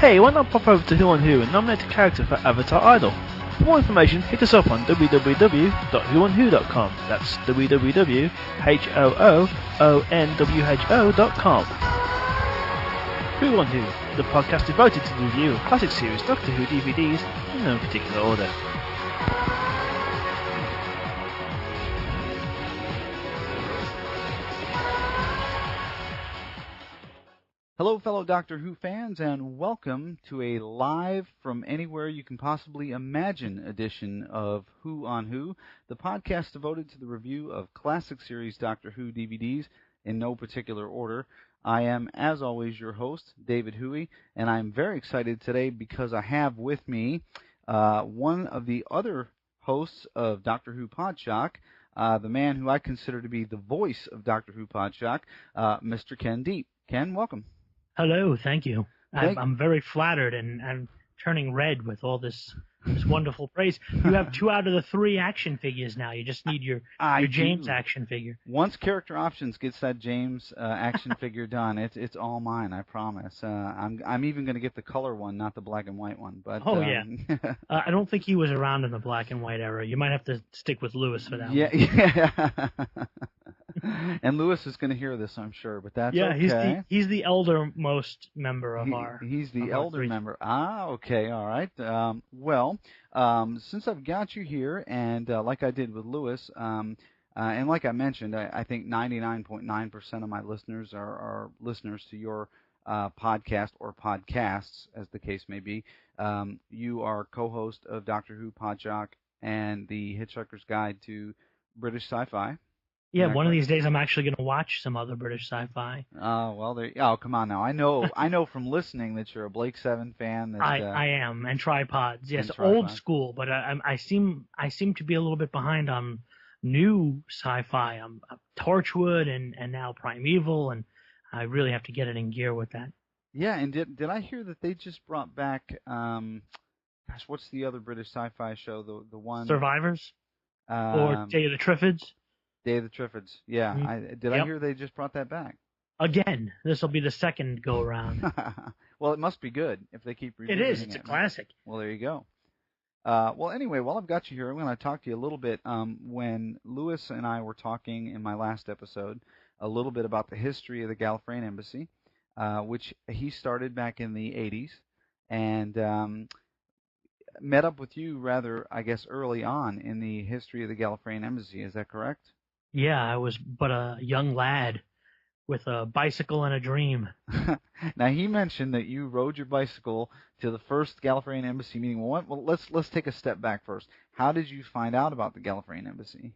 Hey, why not pop over to Who on Who and nominate a character for Avatar Idol? For more information, hit us up on www.whoonwho.com. That's www.whoonwho.com. Who on Who, the podcast devoted to the review of classic series Doctor Who DVDs in no particular order. Hello, fellow Doctor Who fans, and welcome to a live from anywhere you can possibly imagine edition of Who on Who, the podcast devoted to the review of classic series Doctor Who DVDs in no particular order. I am, as always, your host, David Huey, and I'm very excited today because I have with me one of the other hosts of Doctor Who Podshock, the man who I consider to be the voice of Doctor Who Podshock, Mr. Ken Deep. Ken, welcome. Hello, thank you. I'm very flattered and I'm turning red with all this wonderful praise. You have 2 out of the 3 action figures now. You just need your James action figure. Once Character Options gets that James action figure done, it's all mine. I promise. I'm even going to get the color one, not the black and white one. But yeah. I don't think he was around in the black and white era. You might have to stick with Lewis for that one. Yeah. And Lewis is going to hear this, I'm sure, but that's okay. He's the eldermost member of our. He's the elder member. Okay, all right. Since I've got you here, and like I did with Lewis, and like I mentioned, I think 99.9% of my listeners are listeners to your podcast or podcasts, as the case may be. You are co-host of Doctor Who Podshock and the Hitchhiker's Guide to British Sci-Fi. Yeah, one of these days I'm actually going to watch some other British sci-fi. Oh, come on now. I know from listening that you're a Blake Seven fan. I am, and Tripods. Yes, and Tripods. Old school, but I seem to be a little bit behind on new sci-fi. I'm Torchwood and now Primeval, and I really have to get it in gear with that. Yeah, and did I hear that they just brought back? What's the other British sci-fi show? The one Survivors, or Day of the Triffids. Day of the Triffids, yeah. Mm-hmm. I hear they just brought that back? Again, this will be the second go-around. Well, it must be good if they keep revisiting it. It is. It's a classic. Well, there you go. Anyway, while I've got you here, I'm going to talk to you a little bit. When Lewis and I were talking in my last episode a little bit about the history of the Gallifreyan Embassy, which he started back in the 80s, and met up with you rather, I guess, early on in the history of the Gallifreyan Embassy. Is that correct? Yeah, I was but a young lad with a bicycle and a dream. Now, he mentioned that you rode your bicycle to the first Gallifreyan Embassy meeting. Well, let's take a step back first. How did you find out about the Gallifreyan Embassy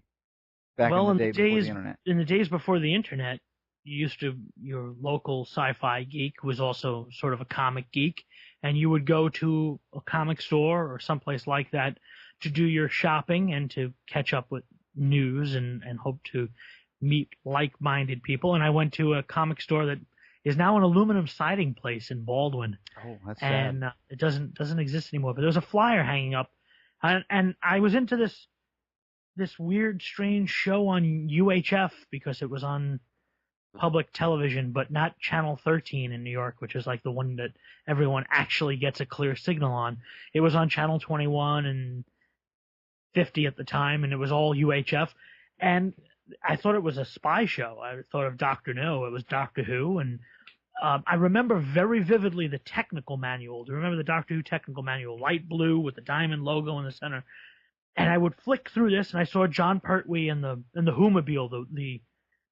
back in the days before the internet? In the days before the internet, your local sci-fi geek was also sort of a comic geek, and you would go to a comic store or someplace like that to do your shopping and to catch up with news and hope to meet like-minded people. And I went to a comic store that is now an aluminum siding place in Baldwin. Oh, that's and sad. It doesn't exist anymore. But there was a flyer hanging up, and I was into this weird, strange show on UHF because it was on public television, but not Channel 13 in New York, which is like the one that everyone actually gets a clear signal on. It was on Channel 21 and 50 at the time, and it was all UHF. And I thought it was a spy show. I thought of Dr. No. It was Doctor Who, and I remember very vividly the technical manual. Do you remember the Doctor Who technical manual? Light blue with the diamond logo in the center. And I would flick through this, and I saw John Pertwee in the Whomobile, the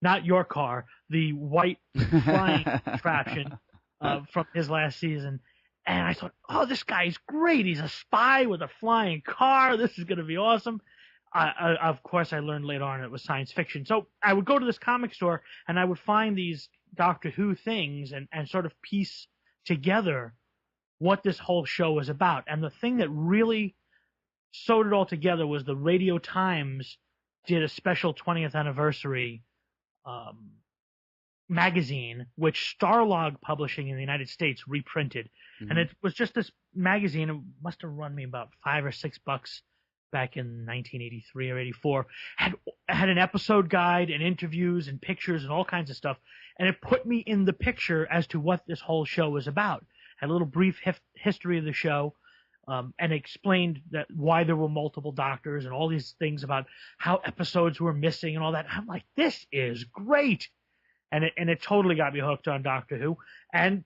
not your car, the white flying contraption from his last season. And I thought, oh, this guy's great. He's a spy with a flying car. This is going to be awesome. Of course, I learned later on it was science fiction. So I would go to this comic store, and I would find these Doctor Who things and sort of piece together what this whole show was about. And the thing that really sewed it all together was the Radio Times did a special 20th anniversary magazine, which Starlog Publishing in the United States reprinted. Mm-hmm. And it was just this magazine. It must have run me about $5 or $6 back in 1983 or 84. Had an episode guide and interviews and pictures and all kinds of stuff. And it put me in the picture as to what this whole show was about. had a little brief history of the show, and explained that why there were multiple doctors and all these things about how episodes were missing and all that. I'm like, this is great. And it totally got me hooked on Doctor Who. And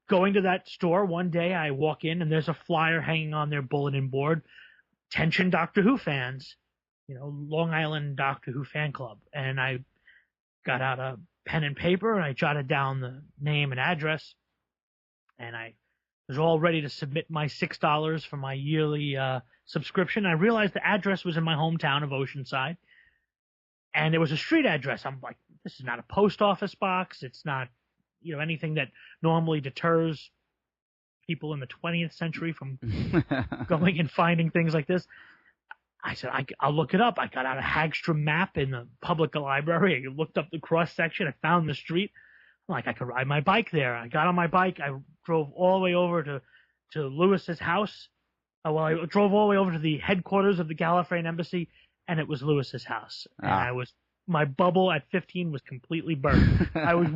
going to that store one day, I walk in and there's a flyer hanging on their bulletin board, "Attention Doctor Who fans, Long Island Doctor Who fan club." And I got out a pen and paper and I jotted down the name and address, and I was all ready to submit my $6 for my yearly subscription. I realized the address was in my hometown of Oceanside, and it was a street address. I'm like, this is not a post office box. It's not, anything that normally deters people in the 20th century from going and finding things like this. I said, I'll look it up. I got out a Hagstrom map in the public library. I looked up the cross section. I found the street. I'm like, I could ride my bike there. I got on my bike. I drove all the way over to Lewis's house. I drove all the way over to the headquarters of the Gallifreyan Embassy, and it was Lewis's house. And my bubble at 15 was completely burnt. I was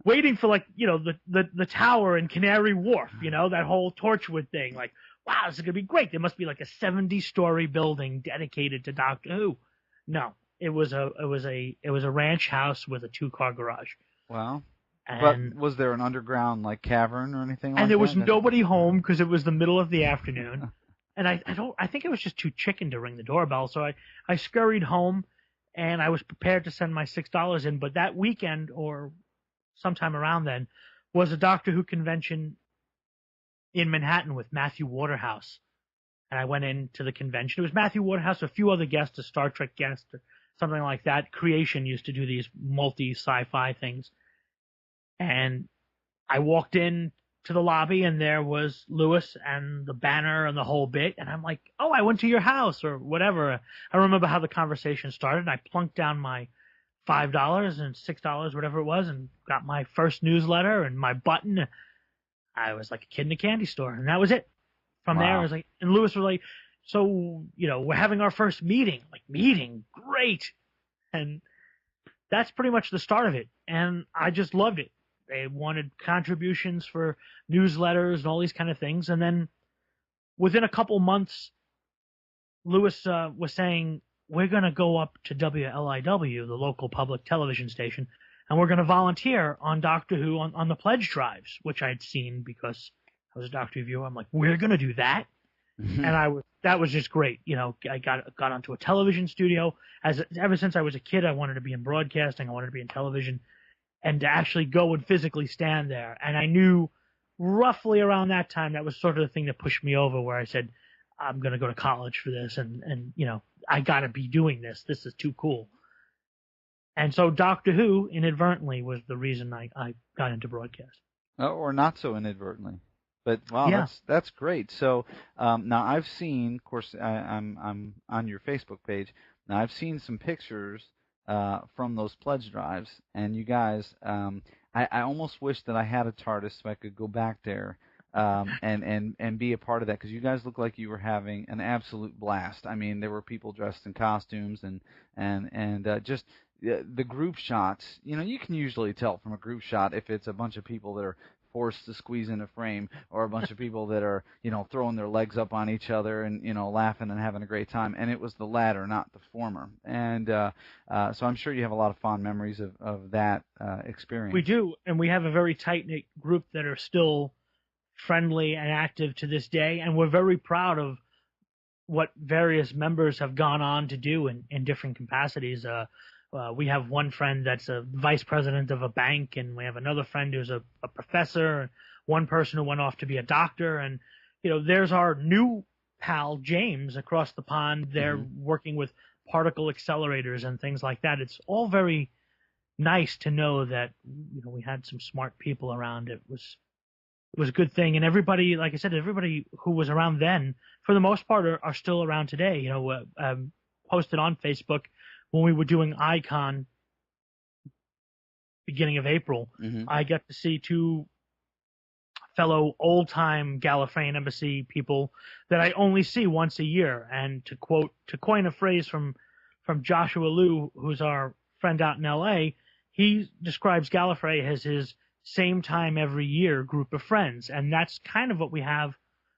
waiting for the tower in Canary Wharf, that whole Torchwood thing. Like, wow, this is gonna be great. There must be like a 70-story building dedicated to Doctor Who. No, it was a ranch house with a 2-car garage. Wow. And, but was there an underground cavern or anything like that? And there was nobody home because it was the middle of the afternoon. And I think it was just too chicken to ring the doorbell. So I scurried home, and I was prepared to send my $6 in. But that weekend, or sometime around then, was a Doctor Who convention in Manhattan with Matthew Waterhouse. And I went into the convention. It was Matthew Waterhouse, a few other guests, a Star Trek guest, or something like that. Creation used to do these multi-sci-fi things. And I walked in to the lobby, and there was Lewis and the banner and the whole bit. And I'm like, oh, I went to your house or whatever. I remember how the conversation started. And I plunked down my $5 and $6, whatever it was, and got my first newsletter and my button. I was like a kid in a candy store. And that was it. From there, I was like, and Lewis was like, so, we're having our first meeting. Like, meeting? Great. And that's pretty much the start of it. And I just loved it. They wanted contributions for newsletters and all these kind of things. And then within a couple months, Lewis was saying, we're going to go up to WLIW, the local public television station, and we're going to volunteer on Doctor Who on the pledge drives, which I'd seen because I was a Doctor Who viewer. I'm like, we're going to do that. Mm-hmm. And that was just great. I got onto a television studio. Ever since I was a kid, I wanted to be in broadcasting. I wanted to be in television. And to actually go and physically stand there. And I knew roughly around that time, that was sort of the thing that pushed me over, where I said, I'm going to go to college for this. And I got to be doing this. This is too cool. And so Doctor Who, inadvertently, was the reason I got into broadcast. Or not so inadvertently. But, wow, yeah. that's great. So now I've seen, of course, I'm on your Facebook page. Now I've seen some pictures from those pledge drives, and you guys, I almost wish that I had a TARDIS so I could go back there and be a part of that, because you guys look like you were having an absolute blast. I mean, there were people dressed in costumes and just the group shots. You can usually tell from a group shot if it's a bunch of people that are forced to squeeze in a frame, or a bunch of people that are, throwing their legs up on each other and, laughing and having a great time. And it was the latter, not the former. And so I'm sure you have a lot of fond memories of that experience. We do, and we have a very tight-knit group that are still friendly and active to this day, and we're very proud of what various members have gone on to do in different capacities. We have one friend that's a vice president of a bank, and we have another friend who's a professor, and one person who went off to be a doctor. And, there's our new pal, James, across the pond. They're working with particle accelerators and things like that. It's all very nice to know that, we had some smart people around. It was a good thing. And everybody, like I said, everybody who was around then, for the most part, are still around today. Posted on Facebook when we were doing Icon beginning of April, I got to see two fellow old-time Gallifreyan Embassy people that I only see once a year. And to coin a phrase from Joshua Liu, who's our friend out in L.A., he describes Gallifrey as his same time every year group of friends. And that's kind of what we have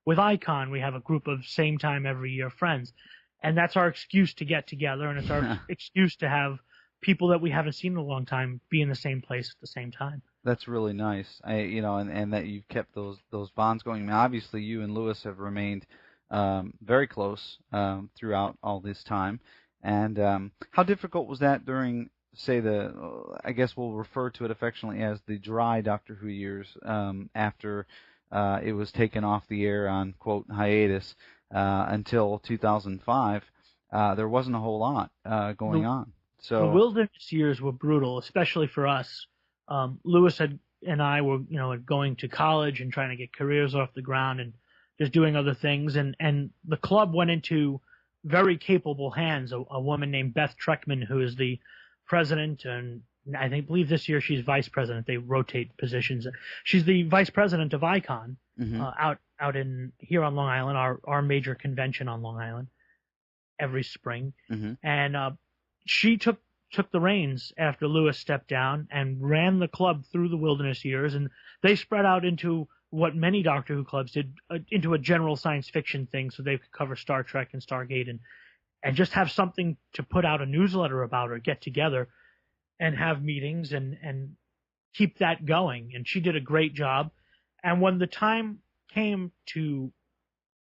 with Icon. We have a group of same time every year friends. And that's our excuse to get together, and it's our excuse to have people that we haven't seen in a long time be in the same place at the same time. That's really nice. And that you've kept those bonds going. I mean, obviously, you and Lewis have remained very close throughout all this time. And how difficult was that during, say, I guess we'll refer to it affectionately as the dry Doctor Who years after it was taken off the air on, quote, hiatus until 2005? There wasn't a whole lot going on. So the wilderness years were brutal, especially for us. Lewis and I were, going to college and trying to get careers off the ground and just doing other things. And the club went into very capable hands. A woman named Beth Treckman, who is the president, and I believe this year she's vice president. They rotate positions. She's the vice president of Icon out in here on Long Island, our major convention on Long Island every spring. And she took the reins after Lewis stepped down and ran the club through the wilderness years, and they spread out into what many Doctor Who clubs did, into a general science fiction thing, so they could cover Star Trek and Stargate and just have something to put out a newsletter about or get together and have meetings and keep that going. And she did a great job. And when the time came to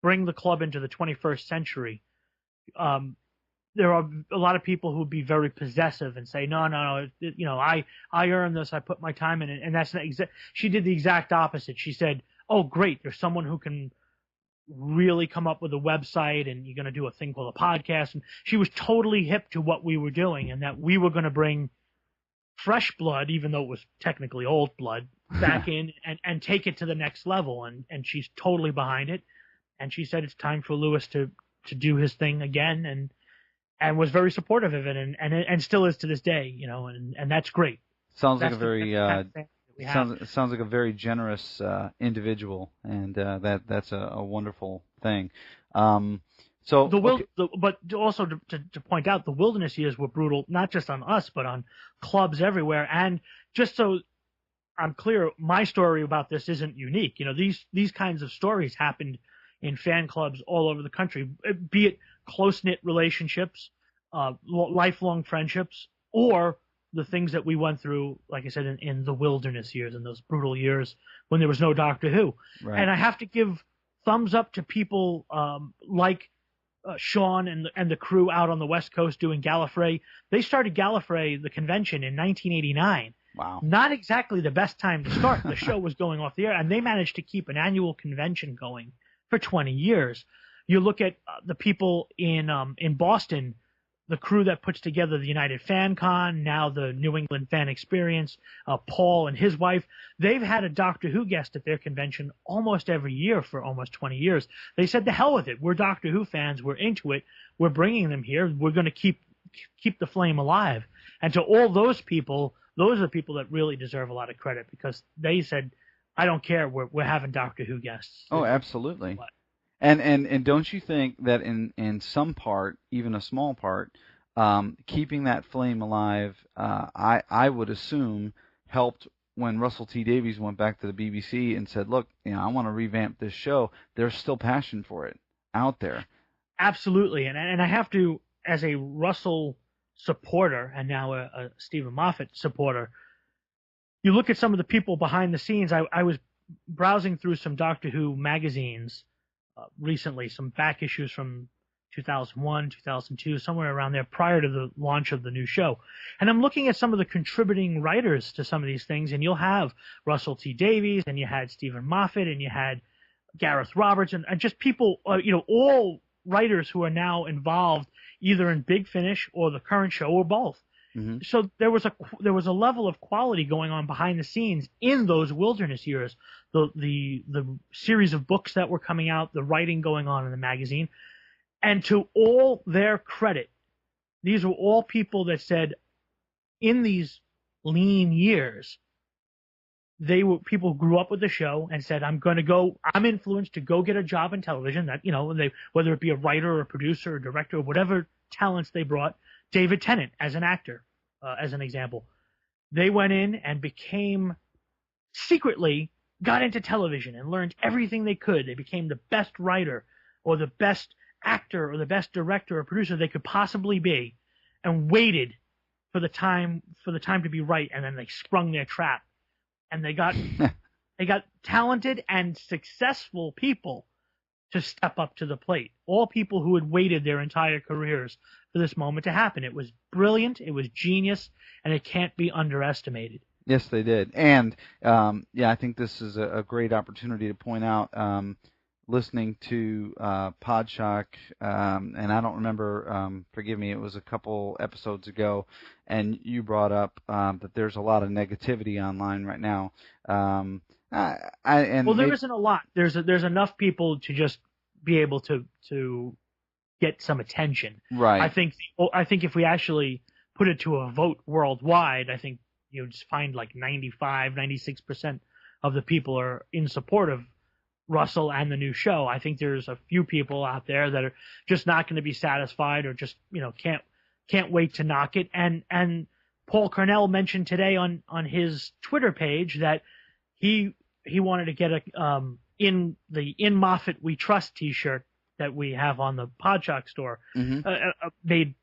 bring the club into the 21st century, there are a lot of people who would be very possessive and say, no, I earned this, I put my time in it, and that's not she did the exact opposite. She said, oh, great, there's someone who can really come up with a website, and you're going to do a thing called a podcast. And she was totally hip to what we were doing, and that we were going to bring fresh blood, even though it was technically old blood, back in and take it to the next level. And she's totally behind it. And she said it's time for Lewis to do his thing again, and was very supportive of it, and still is to this day, and that's great. Sounds like sounds like a very generous individual, and that's a wonderful thing. But also to point out, the wilderness years were brutal, not just on us, but on clubs everywhere. And just so I'm clear, my story about this isn't unique. These kinds of stories happened in fan clubs all over the country, be it close-knit relationships, lifelong friendships, or the things that we went through, like I said, in the wilderness years, in those brutal years when there was no Doctor Who. Right. And I have to give thumbs up to people like Sean and the crew out on the West Coast doing Gallifrey. They started Gallifrey, the convention, in 1989. Wow. Not exactly the best time to start. The show was going off the air, and they managed to keep an annual convention going for 20 years. You look at the people in Boston, the crew that puts together the United Fan Con, now the New England Fan Experience, Paul and his wife, they've had a Doctor Who guest at their convention almost every year for almost 20 years. They said, the hell with it. We're Doctor Who fans. We're into it. We're bringing them here. We're going to keep the flame alive. And to all those people, those are the people that really deserve a lot of credit, because they said, I don't care. We're having Doctor Who guests. Oh, absolutely. And don't you think that in some part, even a small part, keeping that flame alive, I would assume helped when Russell T Davies went back to the BBC and said, look, I want to revamp this show. There's still passion for it out there. Absolutely. And I have to, as a Russell supporter and now a Stephen Moffat supporter, you look at some of the people behind the scenes. I was browsing through some Doctor Who magazines recently, some back issues from 2001, 2002, somewhere around there, prior to the launch of the new show. And I'm looking at some of the contributing writers to some of these things, and you'll have Russell T Davies, and you had Stephen Moffat, and you had Gareth Roberts, and just people, all writers who are now involved either in Big Finish or the current show or both. Mm-hmm. So there was a level of quality going on behind the scenes in those wilderness years. The series of books that were coming out, the writing going on in the magazine, and to all their credit, these were all people that said, in these lean years, they were people who grew up with the show and said, I'm influenced to go get a job in television. That whether it be a writer or a producer or director or whatever talents they brought. David Tennant as an actor, as an example. They went in and became secretly got into television and learned everything they could. They became the best writer or the best actor or the best director or producer they could possibly be, and waited for the time to be right, and then they sprung their trap, and they got talented and successful people to step up to the plate. All people who had waited their entire careers for this moment to happen. It was brilliant, it was genius, and it can't be underestimated. Yes, they did. And I think this is a great opportunity to point out, listening to Podshock, and I don't remember, forgive me, it was a couple episodes ago, and you brought up that there's a lot of negativity online right now. There isn't a lot. There's enough people to just be able to get some attention. Right. I think if we actually put it to a vote worldwide, I think you'd find like 96% of the people are in support of Russell and the new show. I think there's a few people out there that are just not going to be satisfied, or just can't wait to knock it. And Paul Cornell mentioned today on his Twitter page that he wanted to get in Moffat We Trust T-shirt that we have on the Podshock store, made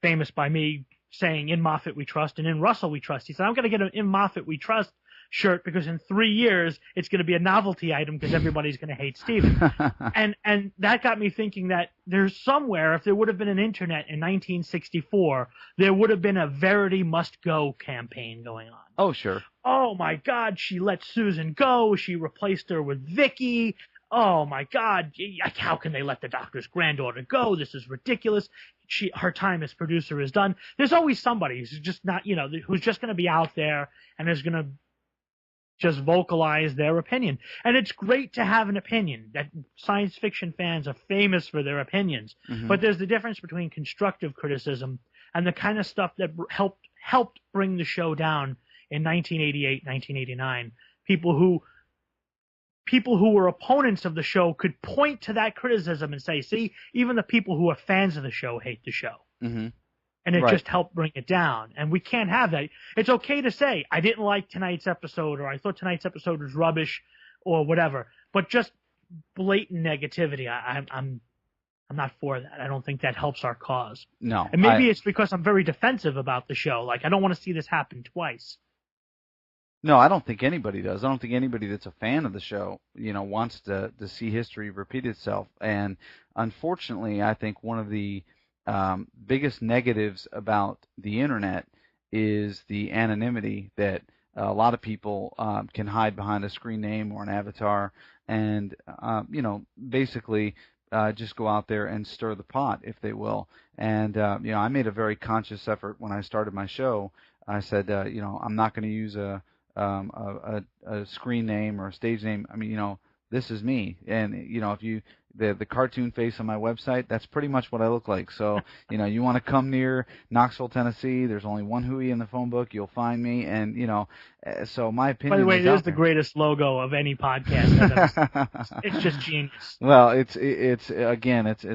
famous by me saying "In Moffat We Trust" and "In Russell We Trust." He said, "I'm going to get an "In Moffat We Trust" shirt because in 3 years it's going to be a novelty item because everybody's going to hate Steven." and that got me thinking that there's somewhere, if there would have been an internet in 1964, there would have been a Verity Must Go campaign going on. Oh, sure. Oh my God, she let Susan go. She replaced her with Vicky. Oh my God, how can they let the doctor's granddaughter go? This is ridiculous. Her time as producer is done. There's always somebody who's just not, who's just going to be out there and is going to just vocalize their opinion. And it's great to have an opinion. That science fiction fans are famous for their opinions. Mm-hmm. But there's the difference between constructive criticism and the kind of stuff that helped bring the show down in 1988, 1989. People who were opponents of the show could point to that criticism and say, see, even the people who are fans of the show hate the show. Mm-hmm. And it Right. just helped bring it down. And we can't have that. It's okay to say, I didn't like tonight's episode, or I thought tonight's episode was rubbish, or whatever. But just blatant negativity, I'm not for that. I don't think that helps our cause. No. And maybe it's because I'm very defensive about the show. Like, I don't want to see this happen twice. No, I don't think anybody does. I don't think anybody that's a fan of the show, wants to see history repeat itself. And unfortunately, I think one of the biggest negatives about the internet is the anonymity that a lot of people can hide behind a screen name or an avatar, and basically just go out there and stir the pot, if they will. And I made a very conscious effort when I started my show. I said, I'm not going to use a screen name or a stage name. I mean, this is me. And, if you, the cartoon face on my website, that's pretty much what I look like. So, you want to come near Knoxville, Tennessee, there's only one Huey in the phone book, you'll find me. And, so my opinion is By the way, it is the there. greatest logo of any podcast I've ever seen. It's just genius. Well, it's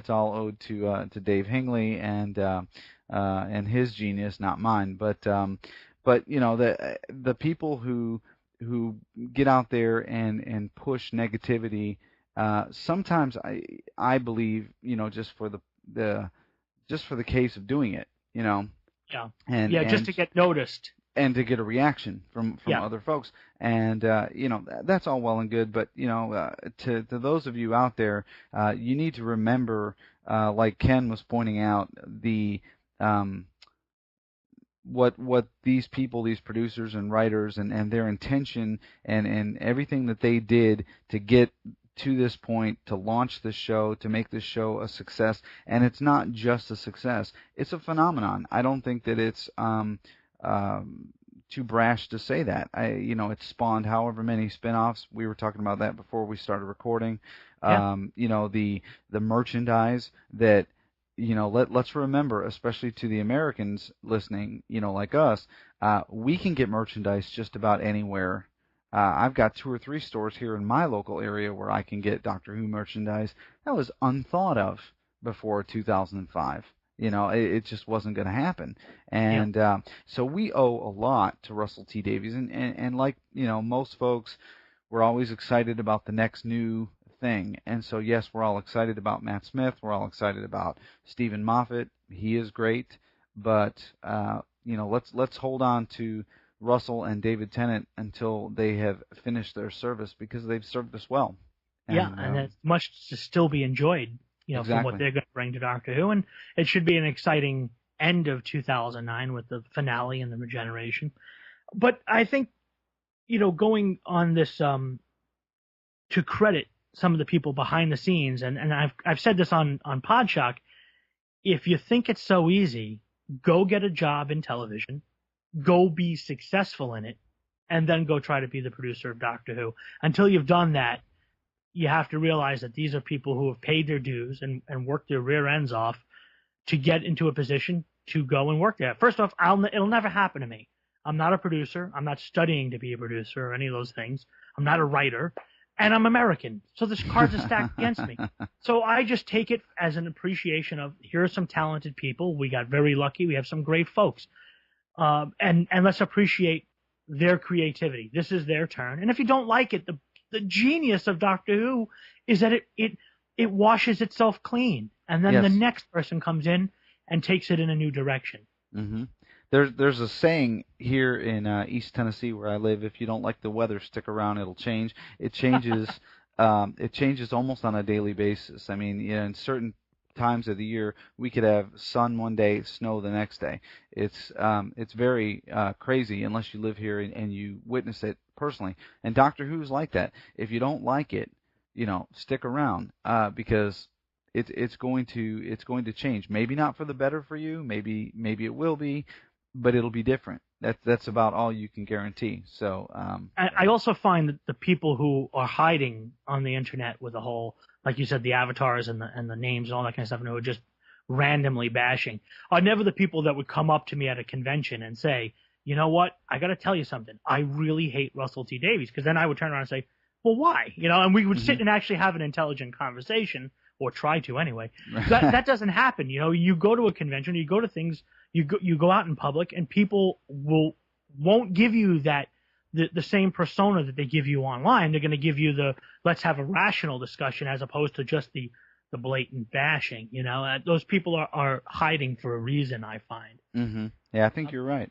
all owed to Dave Hingley and his genius, not mine. But the people who get out there and push negativity, sometimes I believe, just for the case of doing it, Yeah. and just to get noticed and to get a reaction from Yeah. other folks. And that's all well and good, but to those of you out there, you need to remember, like Ken was pointing out, the what these people, these producers and writers, and their intention and everything that they did to get to this point, to launch this show, to make this show a success. And it's not just a success, it's a phenomenon. I don't think that it's too brash to say that. It's spawned however many spin-offs. We were talking about that before we started recording. Yeah. The merchandise that, let's remember, especially to the Americans listening, like us, we can get merchandise just about anywhere. I've got 2 or 3 stores here in my local area where I can get Doctor Who merchandise. That was unthought of before 2005. it just wasn't going to happen. And so we owe a lot to Russell T Davies, and like most folks, we're always excited about the next new thing. And so yes, we're all excited about Matt Smith. We're all excited about Stephen Moffat. He is great, but let's hold on to Russell and David Tennant until they have finished their service, because they've served us well. And it's much to still be enjoyed, exactly. from what they're going to bring to Doctor Who, and it should be an exciting end of 2009 with the finale and the regeneration. But I think, going on this to credit some of the people behind the scenes, and I've said this on Podshock, if you think it's so easy, go get a job in television, go be successful in it, and then go try to be the producer of Doctor Who. Until you've done that, you have to realize that these are people who have paid their dues and worked their rear ends off to get into a position to go and work there. First off, it'll never happen to me. I'm not a producer. I'm not studying to be a producer or any of those things. I'm not a writer. And I'm American. So the cards are stacked against me. So I just take it as an appreciation of, here are some talented people. We got very lucky. We have some great folks. And let's appreciate their creativity. This is their turn. And if you don't like it, the genius of Doctor Who is that it washes itself clean, and then the next person comes in and takes it in a new direction. Mm-hmm. There's a saying here in East Tennessee where I live: if you don't like the weather, stick around, it'll change. It changes. It changes almost on a daily basis. I mean, in certain times of the year, we could have sun one day, snow the next day. It's very crazy unless you live here and you witness it personally. And Doctor Who's like that. If you don't like it, stick around, because it's going to change. Maybe not for the better for you. Maybe it will be, but it'll be different. That's about all you can guarantee. So I also find that the people who are hiding on the internet with the whole, like you said, the avatars and the names and all that kind of stuff, and who are just randomly bashing, are never the people that would come up to me at a convention and say, you know what, I got to tell you something. I really hate Russell T Davies, because then I would turn around and say, well, why? And we would sit and actually have an intelligent conversation, or try to anyway. That doesn't happen. You go to a convention, you go to things, you go out in public, and people won't give you the same persona that they give you online. They're going to give you let's have a rational discussion, as opposed to just the blatant bashing. Those people are hiding for a reason, I find. Mm-hmm. Yeah, I think you're right.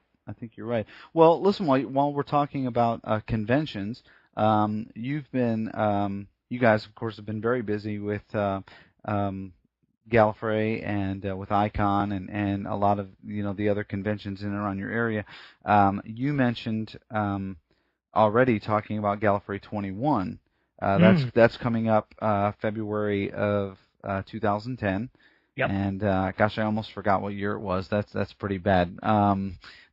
Well, listen, while we're talking about conventions, you've been, you guys, of course, have been very busy with Gallifrey and with Icon and a lot of the other conventions in and around your area. You mentioned already talking about Gallifrey 21. That's coming up February of 2010. Yep. And gosh, I almost forgot what year it was. That's pretty bad.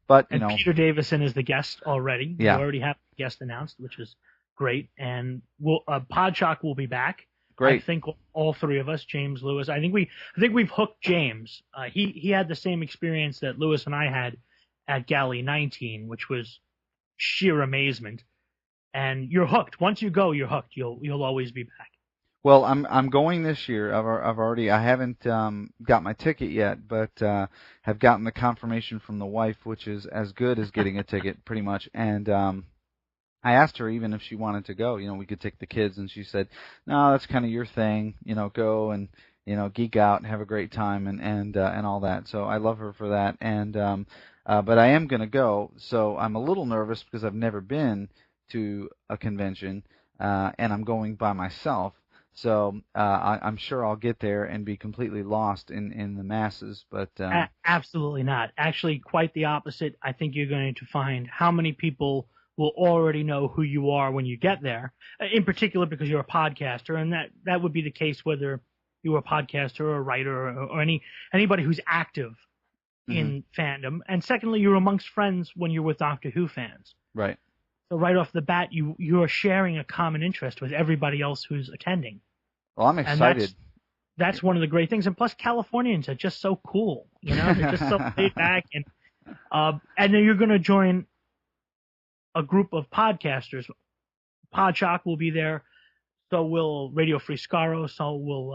But Peter Davison is the guest already. Yeah. We already have a guest announced, which is great. And Podshock will be back. Great. I think all three of us, James, Lewis. I think we've hooked James. He had the same experience that Lewis and I had at Galley 19, which was sheer amazement. And you're hooked. Once you go, you're hooked. You'll always be back. Well, I'm going this year. I haven't got my ticket yet, but have gotten the confirmation from the wife, which is as good as getting a ticket, pretty much. And I asked her even if she wanted to go. We could take the kids, and she said, "No, that's kind of your thing. Go and geek out and have a great time and all that." So I love her for that. And but I am going to go, so I'm a little nervous because I've never been to a convention, and I'm going by myself. So I'm sure I'll get there and be completely lost in the masses. But absolutely not. Actually, quite the opposite. I think you're going to find how many people will already know who you are when you get there, in particular because you're a podcaster, and that would be the case whether you were a podcaster or a writer or anybody who's active in fandom. And secondly, you're amongst friends when you're with Doctor Who fans. Right. So right off the bat, you are sharing a common interest with everybody else who's attending. Well, I'm excited. And that's one of the great things. And plus, Californians are just so cool. They're just so laid back. And then you're going to join a group of podcasters. Podshock will be there. so will Radio Free Scaro, so will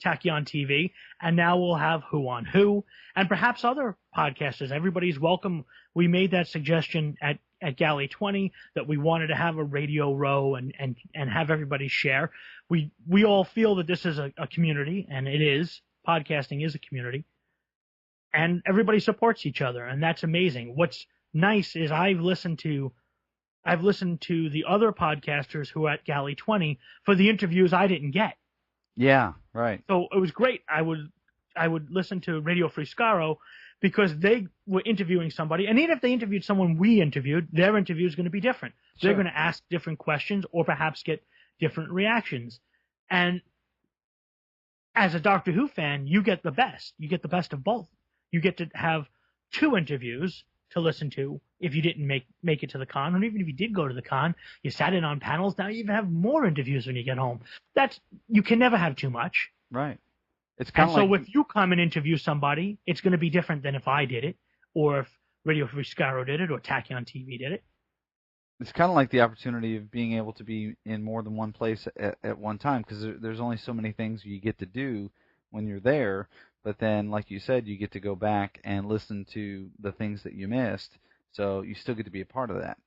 Tachyon TV, and now we'll have Who on Who, and perhaps other podcasters. Everybody's welcome. We made that suggestion at Galley 20 that we wanted to have a radio row and have everybody share. We all feel that this is a community, and it is. Podcasting is a community, and everybody supports each other, and that's amazing. What's nice is I've listened to the other podcasters who are at Galley 20 for the interviews I didn't get. Yeah, right. So it was great. I would listen to Radio Free Scaro because they were interviewing somebody, and even if they interviewed someone we interviewed, their interview is going to be different. Sure. They're going to ask different questions or perhaps get different reactions. And as a Doctor Who fan, you get the best. You get the best of both. You get to have two interviews to listen to if you didn't make it to the con, and even if you did go to the con, you sat in on panels. Now you even have more interviews when you get home. You can never have too much. Right. It's kind of like, so if you come and interview somebody, it's going to be different than if I did it, or if Radio Free Scaro did it, or Tachyon TV did it. It's kind of like the opportunity of being able to be in more than one place at one time, because there's only so many things you get to do when you're there. But then, like you said, you get to go back and listen to the things that you missed, so you still get to be a part of that.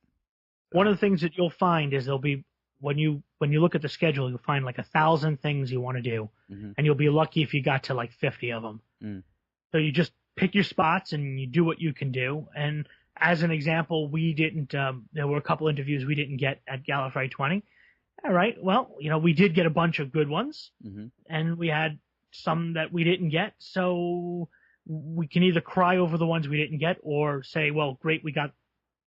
One of the things that you'll find is there'll be, when you look at the schedule, you'll find like 1,000 things you want to do, and you'll be lucky if you got to like 50 of them. So you just pick your spots and you do what you can do. And as an example, we didn't. There were a couple interviews we didn't get at Gallifrey 20. All right, well, we did get a bunch of good ones, and we had some that we didn't get. So we can either cry over the ones we didn't get, or say, well, great, we got,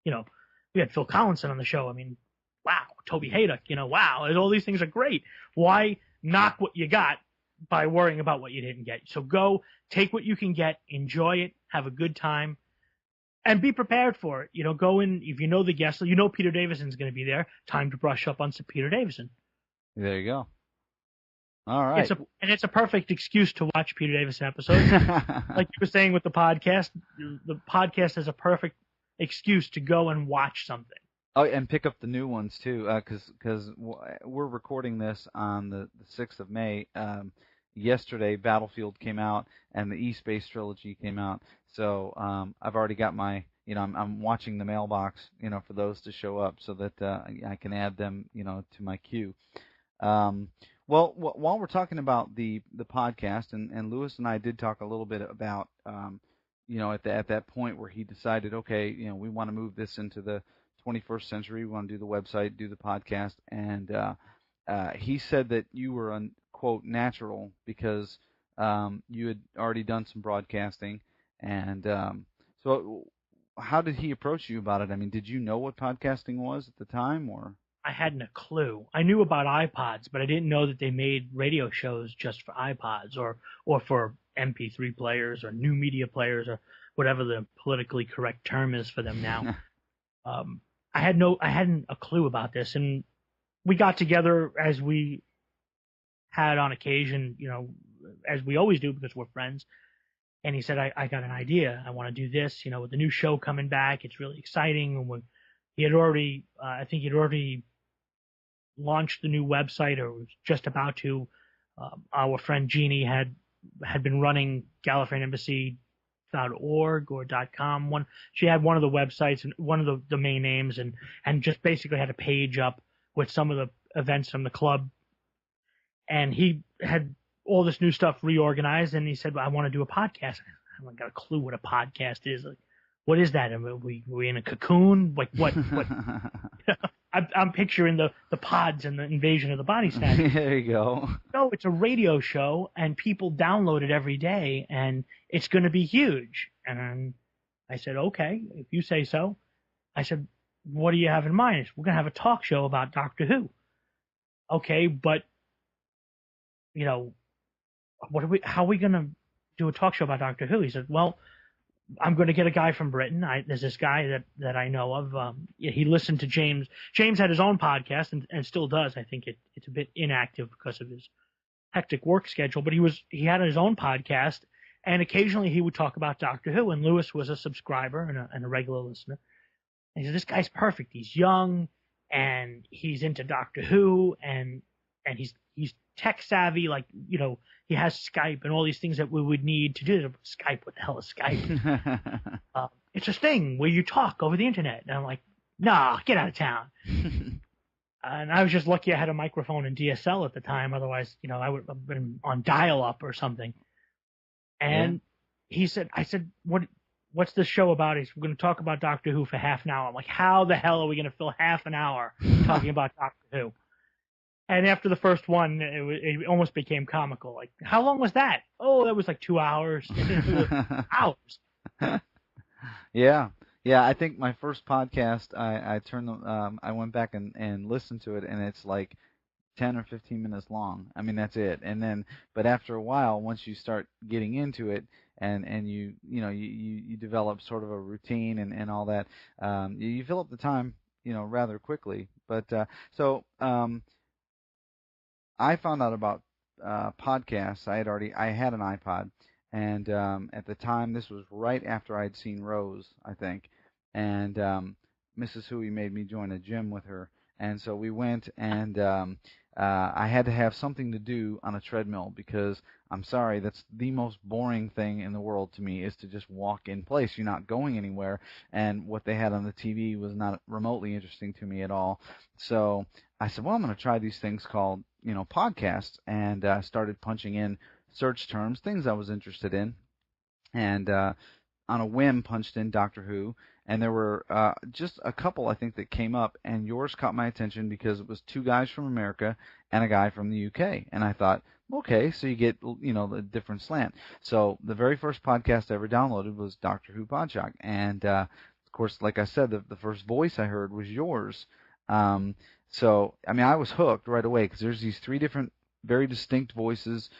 we had Phil Collinson on the show. I mean, wow, Toby Haydock, wow, all these things are great. Why knock what you got by worrying about what you didn't get? So go, take what you can get, enjoy it, have a good time, and be prepared for it. Go in, if you know the guest, Peter Davison's going to be there, time to brush up on some Peter Davison. There you go. All right. It's a perfect excuse to watch Peter Davison episodes. Like you were saying with the podcast is a perfect excuse to go and watch something. Oh, and pick up the new ones too, because we're recording this on the 6th of May. Yesterday, Battlefield came out, and the E-Space trilogy came out. So I've already got my, I'm watching the mailbox, for those to show up, so that I can add them, to my queue. Well, while we're talking about the podcast, and Lewis and I did talk a little bit about, at that point where he decided, okay, we want to move this into the 21st century. We want to do the website, do the podcast, and he said that you were quote natural because you had already done some broadcasting, and so how did he approach you about it? I mean, did you know what podcasting was at the time, or? I hadn't a clue. I knew about iPods, but I didn't know that they made radio shows just for iPods or for MP3 players or new media players or whatever the politically correct term is for them now. I hadn't a clue about this, and we got together as we had on occasion, as we always do because we're friends. And he said, I got an idea. I want to do this, with the new show coming back. It's really exciting. And he had already, I think he'd already launched the new website or was just about to. Our friend Jeannie had been running GallifreyEmbassy.org or .com. She had one of the websites and one of the domain names and just basically had a page up with some of the events from the club. And he had all this new stuff reorganized, and he said, well, I want to do a podcast. I haven't got a clue what a podcast is. Like, what is that? Are we in a cocoon? Like, what? I'm picturing the pods and the invasion of the body snatchers. There you go. No, it's a radio show, and people download it every day, and it's going to be huge. And I said, okay, if you say so. I said, what do you have in mind? Said, we're going to have a talk show about Doctor Who. Okay, but, how are we going to do a talk show about Doctor Who? He said, well, I'm going to get a guy from Britain. There's this guy that I know of. He listened to James. James had his own podcast and still does. I think it's a bit inactive because of his hectic work schedule, but he had his own podcast, and occasionally he would talk about Doctor Who, and Lewis was a subscriber and a regular listener. And he said, this guy's perfect. He's young, and he's into Doctor Who, and and he's tech savvy, like, you know, he has Skype and all these things that we would need to do. Skype, what the hell is Skype? It's a thing where you talk over the internet. And I'm like, nah, get out of town. And I was just lucky I had a microphone and DSL at the time. Otherwise, you know, I would have been on dial-up or something. And I said, what's this show about? We're going to talk about Doctor Who for half an hour. I'm like, how the hell are we going to fill half an hour talking about Doctor Who? And after the first one, it almost became comical. Like, how long was that? Oh, that was like 2 hours. Hours. Yeah. I think my first podcast, I went back and listened to it, and it's like 10 or 15 minutes long. I mean, that's it. And then, but after a while, once you start getting into it, and you develop sort of a routine and all that, you fill up the time, you know, rather quickly. But I found out about podcasts. I had an iPod, and at the time, this was right after I'd seen Rose, I think, and Mrs. Huey made me join a gym with her, and so we went, and I had to have something to do on a treadmill because I'm sorry, that's the most boring thing in the world to me is to just walk in place. You're not going anywhere, and what they had on the TV was not remotely interesting to me at all. So I said, well, I'm going to try these things called, you know, podcasts, and started punching in search terms, things I was interested in, and on a whim punched in Doctor Who, and there were just a couple, I think, that came up, and yours caught my attention because it was two guys from America and a guy from the UK, and I thought, okay, so you get, you know, the different slant. So the very first podcast I ever downloaded was Doctor Who Podshock, and of course, like I said, the first voice I heard was yours. So, I mean, I was hooked right away because there's these three different, very distinct voices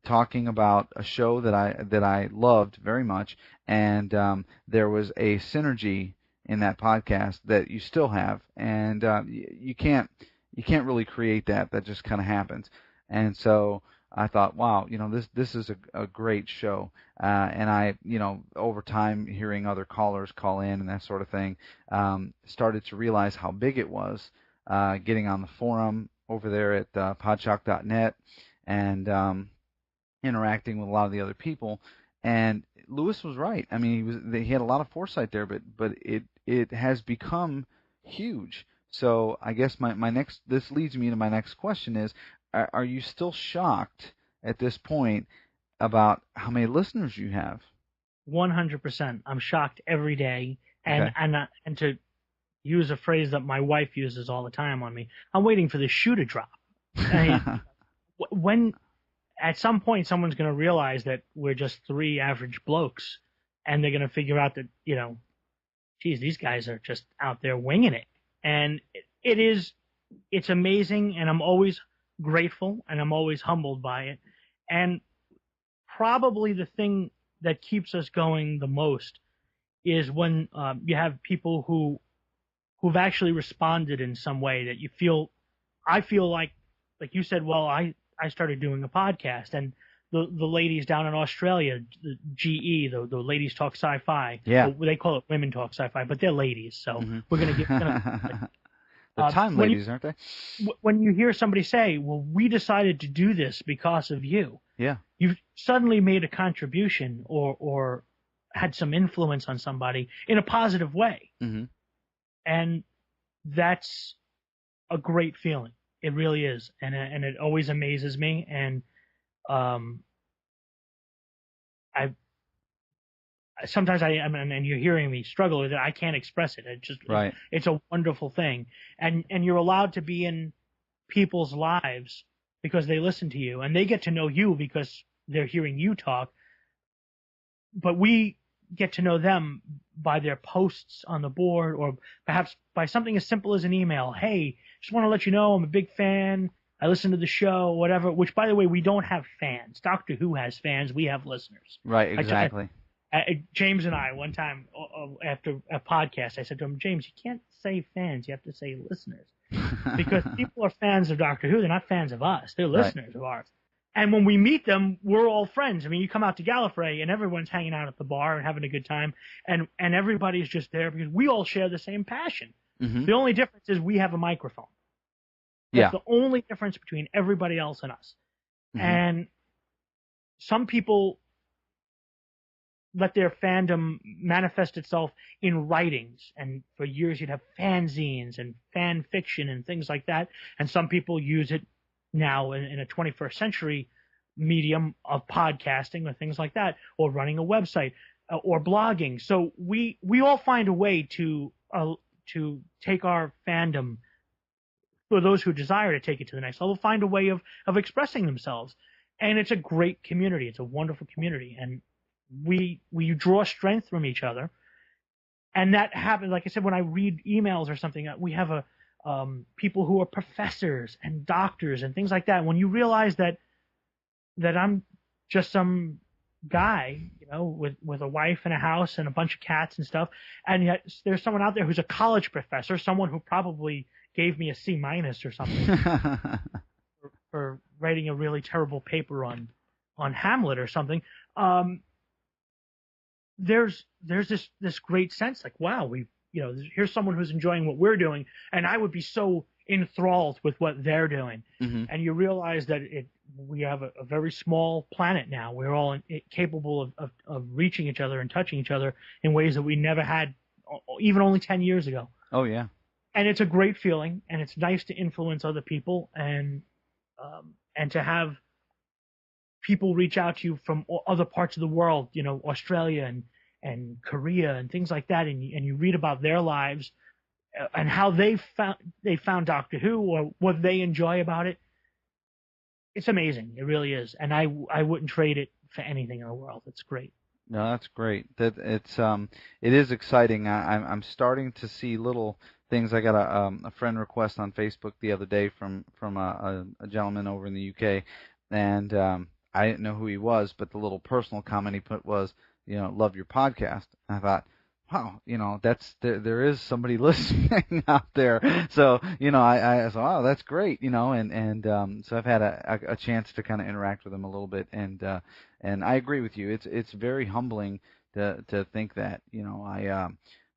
talking about a show that I loved very much, and there was a synergy in that podcast that you still have, and you can't really create that. That just kind of happens, and so I thought, wow, you know, this is a great show, and I, you know, over time hearing other callers call in and that sort of thing, started to realize how big it was. Getting on the forum over there at podshock.net and interacting with a lot of the other people, and Lewis was right. I mean, he had a lot of foresight there, but it has become huge. So I guess this leads me to my next question is, are you still shocked at this point about how many listeners you have? 100%. I'm shocked every day, and Okay. and to use a phrase that my wife uses all the time on me, I'm waiting for the shoe to drop. I mean, when at some point someone's going to realize that we're just three average blokes, and they're going to figure out that, you know, geez, these guys are just out there winging it. And it's amazing, and I'm always grateful, and I'm always humbled by it. And probably the thing that keeps us going the most is when you have people who've actually responded in some way that you feel, I feel like you said, well, I started doing a podcast, and the ladies down in Australia, the GE, the Ladies Talk Sci-Fi, Yeah. they call it Women Talk Sci-Fi, but they're ladies, so we're going to get... The time ladies, aren't they? When you hear somebody say, well, we decided to do this because of you, Yeah. you've suddenly made a contribution or had some influence on somebody in a positive way. Mm-hmm. And that's a great feeling. It really is. And it always amazes me. And sometimes and you're hearing me struggle with it. I can't express it. Right. It's a wonderful thing. And you're allowed to be in people's lives because they listen to you, and they get to know you because they're hearing you talk. But we get to know them by their posts on the board, or perhaps by something as simple as an email. Hey, just want to let you know I'm a big fan. I listen to the show, whatever, which, by the way, we don't have fans. Doctor Who has fans. We have listeners. Right, exactly. James and I, one time after a podcast, I said to him, James, you can't say fans. You have to say listeners. Because people are fans of Doctor Who. They're not fans of us. They're listeners of ours. And when we meet them, we're all friends. I mean, you come out to Gallifrey, and everyone's hanging out at the bar and having a good time, and everybody's just there because we all share the same passion. Mm-hmm. The only difference is we have a microphone. That's Yeah. the only difference between everybody else and us. Hmm. And some people let their fandom manifest itself in writings, and for years you'd have fanzines and fan fiction and things like that. And some people use it now in a 21st century medium of podcasting or things like that, or running a website or blogging. So we all find a way to take our fandom, for those who desire to take it to the next level, find a way of expressing themselves. And it's a great community. It's a wonderful community. And we draw strength from each other. And that happens, like I said, when I read emails or something, we have people who are professors and doctors and things like that. When you realize that I'm just some guy, with a wife and a house and a bunch of cats and stuff, and yet there's someone out there who's a college professor, someone who probably gave me a C- or something for writing a really terrible paper on Hamlet or something. There's this great sense, like, wow, here's someone who's enjoying what we're doing, and I would be so enthralled with what they're doing. Hmm. And you realize that we have a very small planet now. We're all capable of reaching each other and touching each other in ways that we never had, even only 10 years ago. Oh, yeah. And it's a great feeling, and it's nice to influence other people, and to have people reach out to you from other parts of the world, Australia and Korea and things like that, and you read about their lives and how they found Doctor Who, or what they enjoy about it. It's amazing. It really is, and I wouldn't trade it for anything in the world. It's great. No, that's great. It is exciting. I'm starting to see little things. I got a friend request on Facebook the other day from a gentleman over in the UK, and I didn't know who he was, but the little personal comment he put was, love your podcast. And I thought, wow, there is somebody listening out there. So, I thought, oh, that's great, and so I've had a chance to kind of interact with him a little bit, and I agree with you. It's very humbling to think that,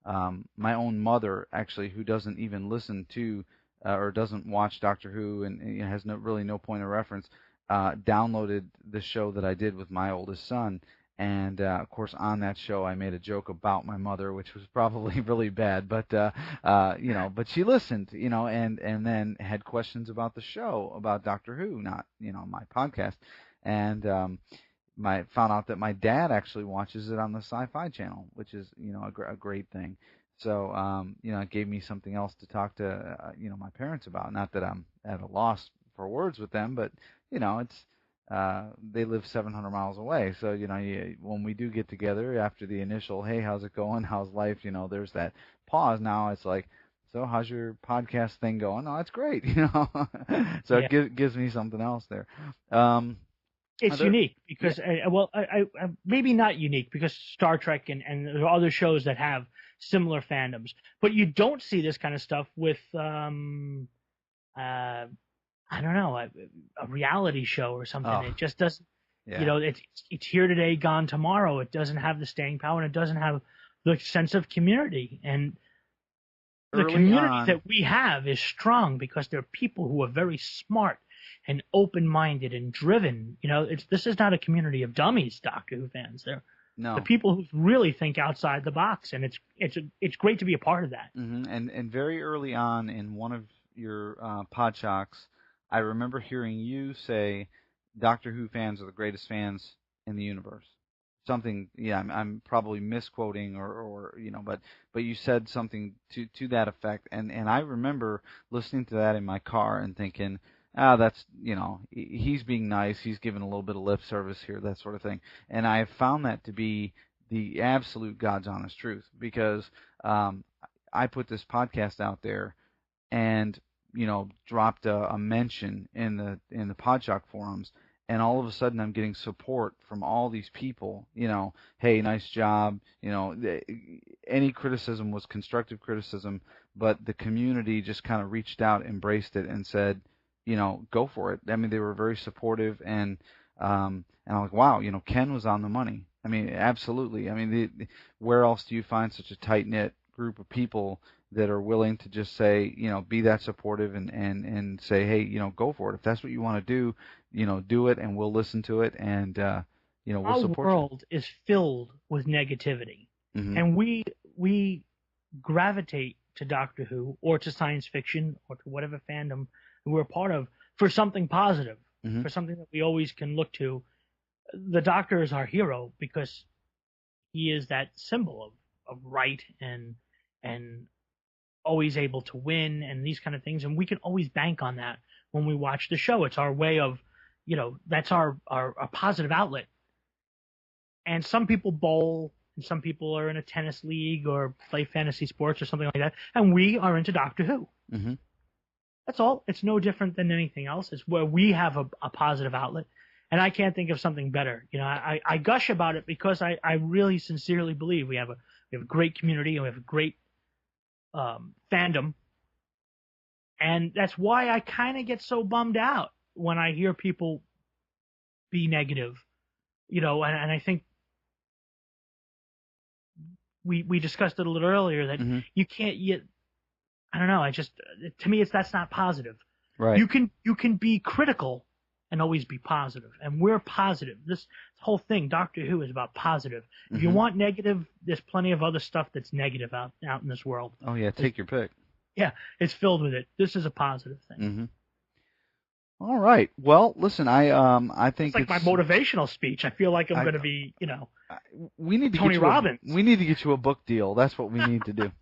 my own mother, actually, who doesn't even listen to or doesn't watch Doctor Who, and has really no point of reference, downloaded the show that I did with my oldest son. And of course, on that show, I made a joke about my mother, which was probably really bad. But but she listened, and then had questions about the show, about Doctor Who, not my podcast. And found out that my dad actually watches it on the Sci-Fi Channel, which is a great thing. So it gave me something else to talk to my parents about. Not that I'm at a loss for words with them, but it's. They live 700 miles away, so when we do get together after the initial, hey, how's it going? How's life? There's that pause. Now it's like, so how's your podcast thing going? Oh, it's great, So Yeah. it gives me something else there. It's unique because, I maybe not unique, because Star Trek and there are other shows that have similar fandoms, but you don't see this kind of stuff with I don't know, a reality show or something. Oh, it just doesn't, yeah. It's here today, gone tomorrow. It doesn't have the staying power, and it doesn't have the sense of community. And the community that we have is strong because there are people who are very smart and open-minded and driven. This is not a community of dummies, Doctor Who fans. They're No. the people who really think outside the box, and it's great to be a part of that. Mm-hmm. And very early on in one of your pod shocks, I remember hearing you say Doctor Who fans are the greatest fans in the universe. Something, yeah, I'm probably misquoting or but you said something to that effect, and I remember listening to that in my car and thinking, that's he's being nice, he's giving a little bit of lip service here, that sort of thing, and I have found that to be the absolute God's honest truth, because I put this podcast out there and dropped a mention in the Podshock forums, and all of a sudden I'm getting support from all these people. Hey, nice job. Any criticism was constructive criticism, but the community just kind of reached out, embraced it, and said, go for it. I mean, they were very supportive, and I'm like, wow, Ken was on the money. I mean, absolutely. I mean, where else do you find such a tight knit group of people that are willing to just say, be that supportive and say, hey, go for it. If that's what you want to do, do it, and we'll listen to it, and we'll Our support world is filled with negativity, you. Hmm. and we gravitate to Doctor Who or to science fiction or to whatever fandom we're part of for something positive, Hmm. for something that we always can look to. The Doctor is our hero because he is that symbol of right and always able to win and these kind of things, and we can always bank on that when we watch the show. It's our way of, that's our positive outlet. And some people bowl, and some people are in a tennis league or play fantasy sports or something like that, and we are into Doctor Who. Hmm. That's all. It's no different than anything else. It's where we have a positive outlet, and I can't think of something better. I gush about it because I really sincerely believe we have a great community and we have a great fandom, and that's why I kind of get so bummed out when I hear people be negative, and I think we discussed it a little earlier that Hmm. you can't yet. I don't know. To me, that's not positive. Right. You can be critical and always be positive, and we're positive. This whole thing, Doctor Who, is about positive. If you Hmm. want negative, there's plenty of other stuff that's negative out in this world. Oh yeah, take your pick. Yeah, it's filled with it. This is a positive thing. Hmm. All right. Well, listen, I think It's like my motivational speech. I feel like I'm going to be, we need to Tony get you Robbins. we need to get you a book deal. That's what we need to do.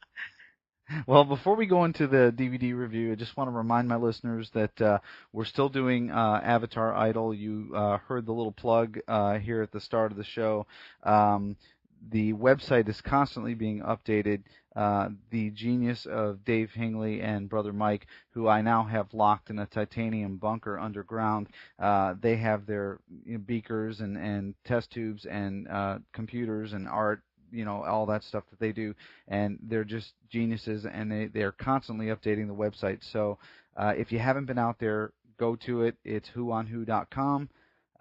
Well, before we go into the DVD review, I just want to remind my listeners that we're still doing Avatar Idol. You heard the little plug here at the start of the show. The website is constantly being updated. The genius of Dave Hingley and Brother Mike, who I now have locked in a titanium bunker underground, they have their beakers and test tubes and computers and art, all that stuff that they do, and they're just geniuses, and they're constantly updating the website. So if you haven't been out there, go to it. It's whoonwho.com.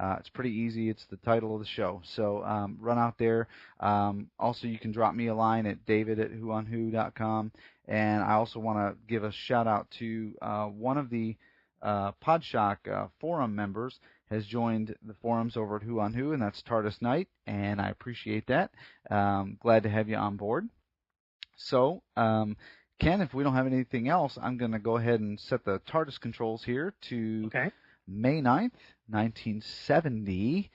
It's pretty easy. It's the title of the show. So run out there. Also, you can drop me a line at david@whoonwho.com. And I also want to give a shout out to one of the Podshock forum members has joined the forums over at Who on Who, and that's TARDIS Knight, and I appreciate that. Glad to have you on board. So, Ken, if we don't have anything else, I'm going to go ahead and set the TARDIS controls here to May 9th, 1970.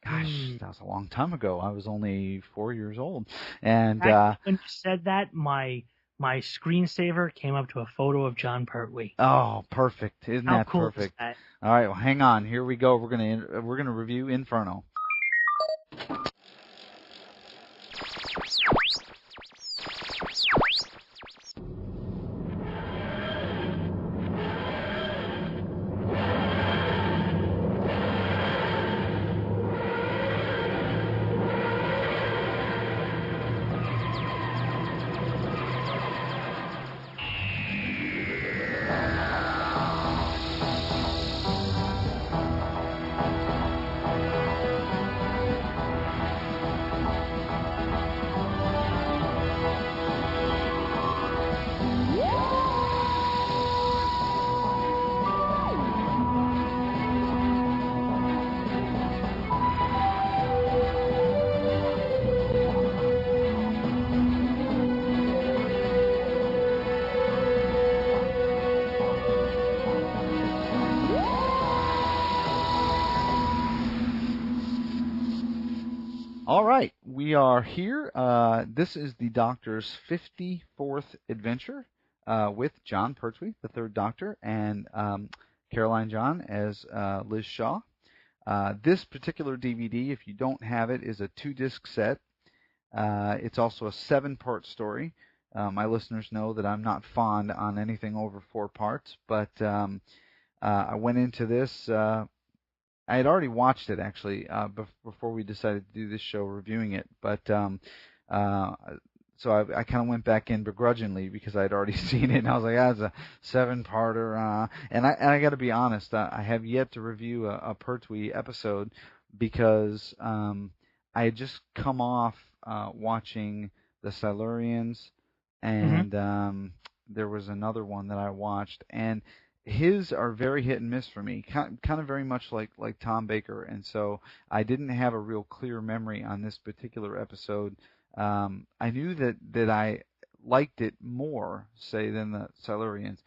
Gosh, that was a long time ago. I was only 4 years old. And when you said that, my screensaver came up to a photo of John Pertwee. Oh, perfect! Isn't How that cool perfect? Is that? All right, well, hang on. Here we go. We're gonna review Inferno. All right, we are here. This is the Doctor's 54th adventure with John Pertwee, the Third Doctor, and Caroline John as Liz Shaw. This particular DVD, if you don't have it, is a 2-disc set. It's also a 7-part story. My listeners know that I'm not fond on anything over 4 parts, but I went into this. I had already watched it actually before we decided to do this show, reviewing it. But so I kind of went back in begrudgingly because I had already seen it, and I was like, it's a 7-parter. And I got to be honest, I have yet to review a Pertwee episode because I had just come off watching the Silurians and there was another one that I watched, and his are very hit and miss for me, kind of very much like Tom Baker, and so I didn't have a real clear memory on this particular episode. I knew that I liked it more, say, than the Silurians,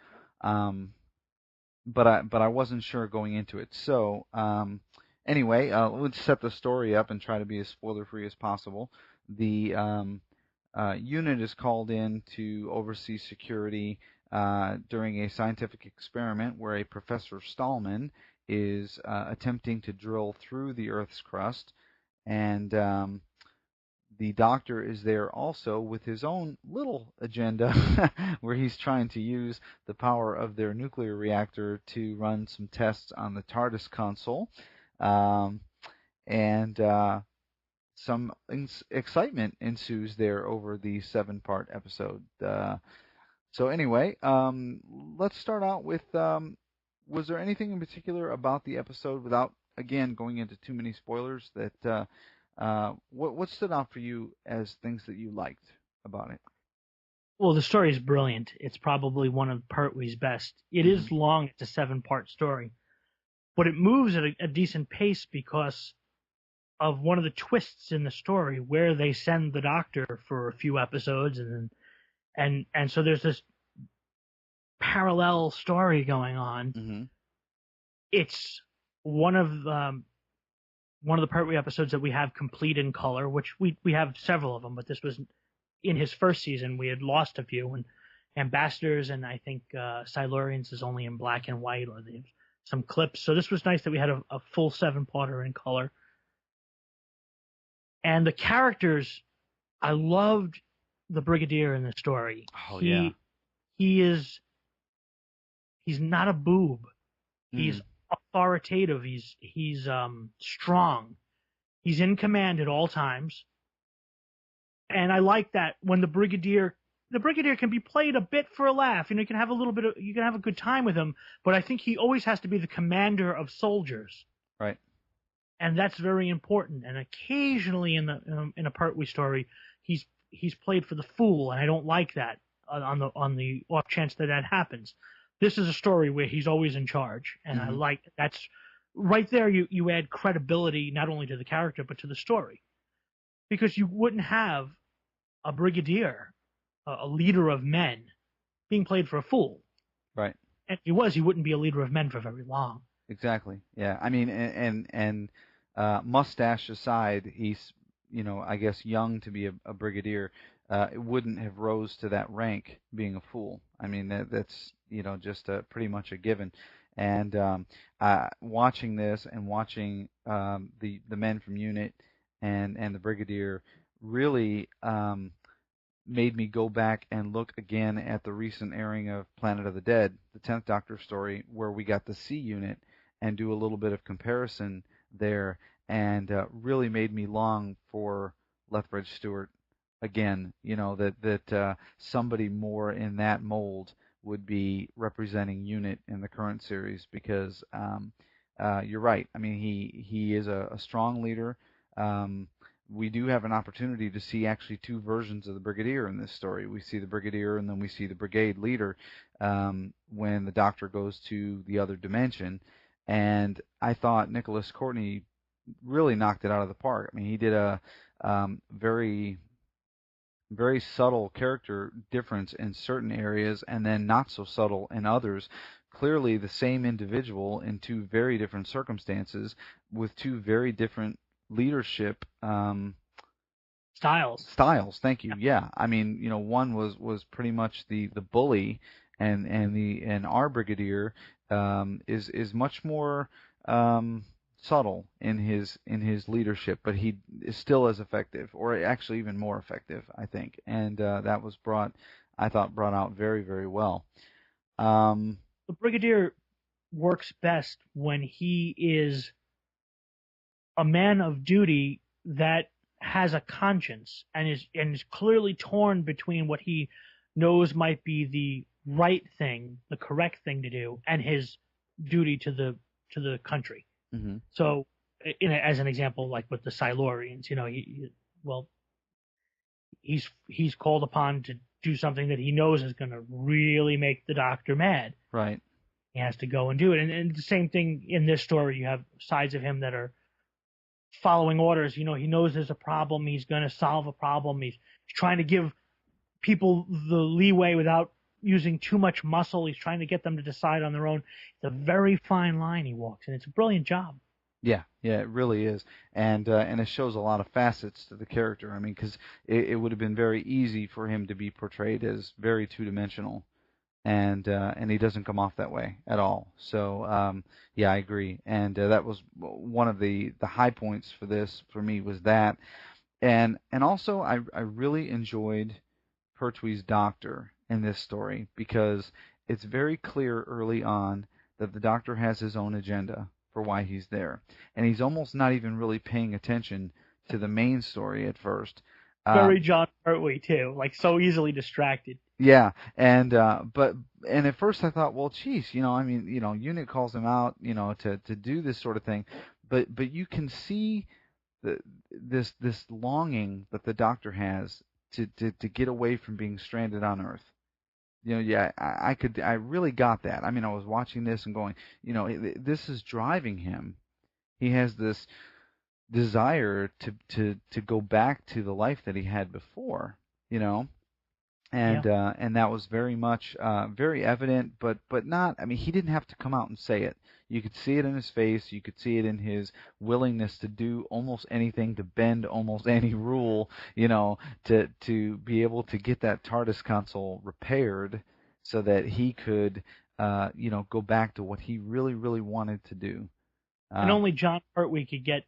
but I wasn't sure going into it. So anyway, let's set the story up and try to be as spoiler free as possible. The unit is called in to oversee security during a scientific experiment where a Professor Stallman is attempting to drill through the Earth's crust, and the Doctor is there also with his own little agenda where he's trying to use the power of their nuclear reactor to run some tests on the TARDIS console. And some excitement ensues there over the 7-part episode. So anyway, let's start out with, was there anything in particular about the episode, without, again, going into too many spoilers, that what stood out for you as things that you liked about it? Well, the story is brilliant. It's probably one of Pertwee's best. It is long. It's a 7-part story. But it moves at a decent pace because of one of the twists in the story where they send the Doctor for a few episodes, and so there's this parallel story going on. It's one of the Pertwee episodes that we have complete in color, which we have several of them, but this was in his first season. We had lost a few, and Ambassadors and I think Silurians is only in black and white, or they have some clips. So this was nice that we had a full 7-parter in color. And the characters, I loved the Brigadier in the story. Oh, yeah. He's not a boob. He's authoritative. He's strong. He's in command at all times. And I like that when the Brigadier can be played a bit for a laugh. You can have you can have a good time with him, but I think he always has to be the commander of soldiers. Right. And that's very important. And occasionally in a Pertwee story, he's played for the fool, and I don't like that on the off chance that happens. This is a story where he's always in charge, and I like that's right there. You add credibility not only to the character but to the story, because you wouldn't have a Brigadier, a leader of men, being played for a fool. Right. And he wouldn't be a leader of men for very long. Exactly. Yeah. I mean, and mustache aside, he's, I guess young to be a brigadier. It wouldn't have rose to that rank being a fool. I mean, that's just pretty much a given. And watching this and watching the men from Unit and the brigadier really made me go back and look again at the recent airing of Planet of the Dead, the 10th Doctor story, where we got the C Unit, and do a little bit of comparison there, and really made me long for Lethbridge Stewart again. That somebody more in that mold would be representing Unit in the current series, because you're right. I mean, he is a strong leader. We do have an opportunity to see actually 2 versions of the Brigadier in this story. We see the Brigadier, and then we see the brigade leader when the Doctor goes to the other dimension. And I thought Nicholas Courtney really knocked it out of the park. I mean, he did a very, very subtle character difference in certain areas, and then not so subtle in others. Clearly the same individual in 2 very different circumstances with 2 very different leadership styles. Thank you. Yeah. I mean, one was pretty much the bully, and our brigadier is much more subtle in his leadership, but he is still as effective, or actually even more effective, I think. And that was brought out very, very well. The Brigadier works best when he is a man of duty that has a conscience and is clearly torn between what he knows might be the right thing, the correct thing to do, and his duty to the country. So, as an example, like with the Silurians, he's called upon do something that he knows is going to really make the Doctor mad. Right. He has to go and do it. And the same thing in this story. You have sides of him that are following orders. He knows there's a problem. He's going to solve a problem. He's trying to give people the leeway without using too much muscle. He's trying to get them to decide on their own. It's a very fine line he walks, and it's a brilliant job. Yeah, it really is, and it shows a lot of facets to the character. I mean, because it would have been very easy for him to be portrayed as very two-dimensional, and he doesn't come off that way at all. So yeah, I agree, and that was one of the high points for this for me was that, and also I really enjoyed Pertwee's Doctor in this story because it's very clear early on that the Doctor has his own agenda for why he's there, and he's almost not even really paying attention to the main story at first. Very John Pertwee too, like so easily distracted. Yeah, and at first I thought, well, geez, I mean, Unit calls him out, to do this sort of thing, but you can see this longing that the Doctor has to get away from being stranded on Earth. Yeah, I really got that. I mean, I was watching this and going, this is driving him. He has this desire to go back to the life that he had before, and that was very much very evident, but not. I mean, he didn't have to come out and say it. You could see it in his face. You could see it in his willingness to do almost anything, to bend almost any rule, to be able to get that TARDIS console repaired so that he could, go back to what he really, really wanted to do. And only John Pertwee could get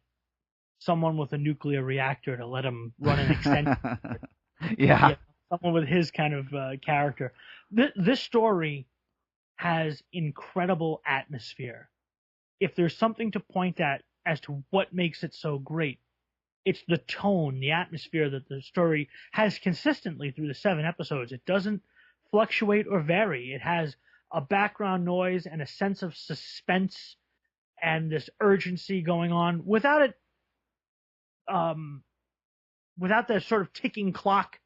someone with a nuclear reactor to let him run an extension. Yeah. Someone with his kind of character. This story has incredible atmosphere. If there's something to point at as to what makes it so great, it's the tone, the atmosphere that the story has consistently through the 7 episodes. It doesn't fluctuate or vary. It has a background noise and a sense of suspense and this urgency going on without it, without the sort of ticking clock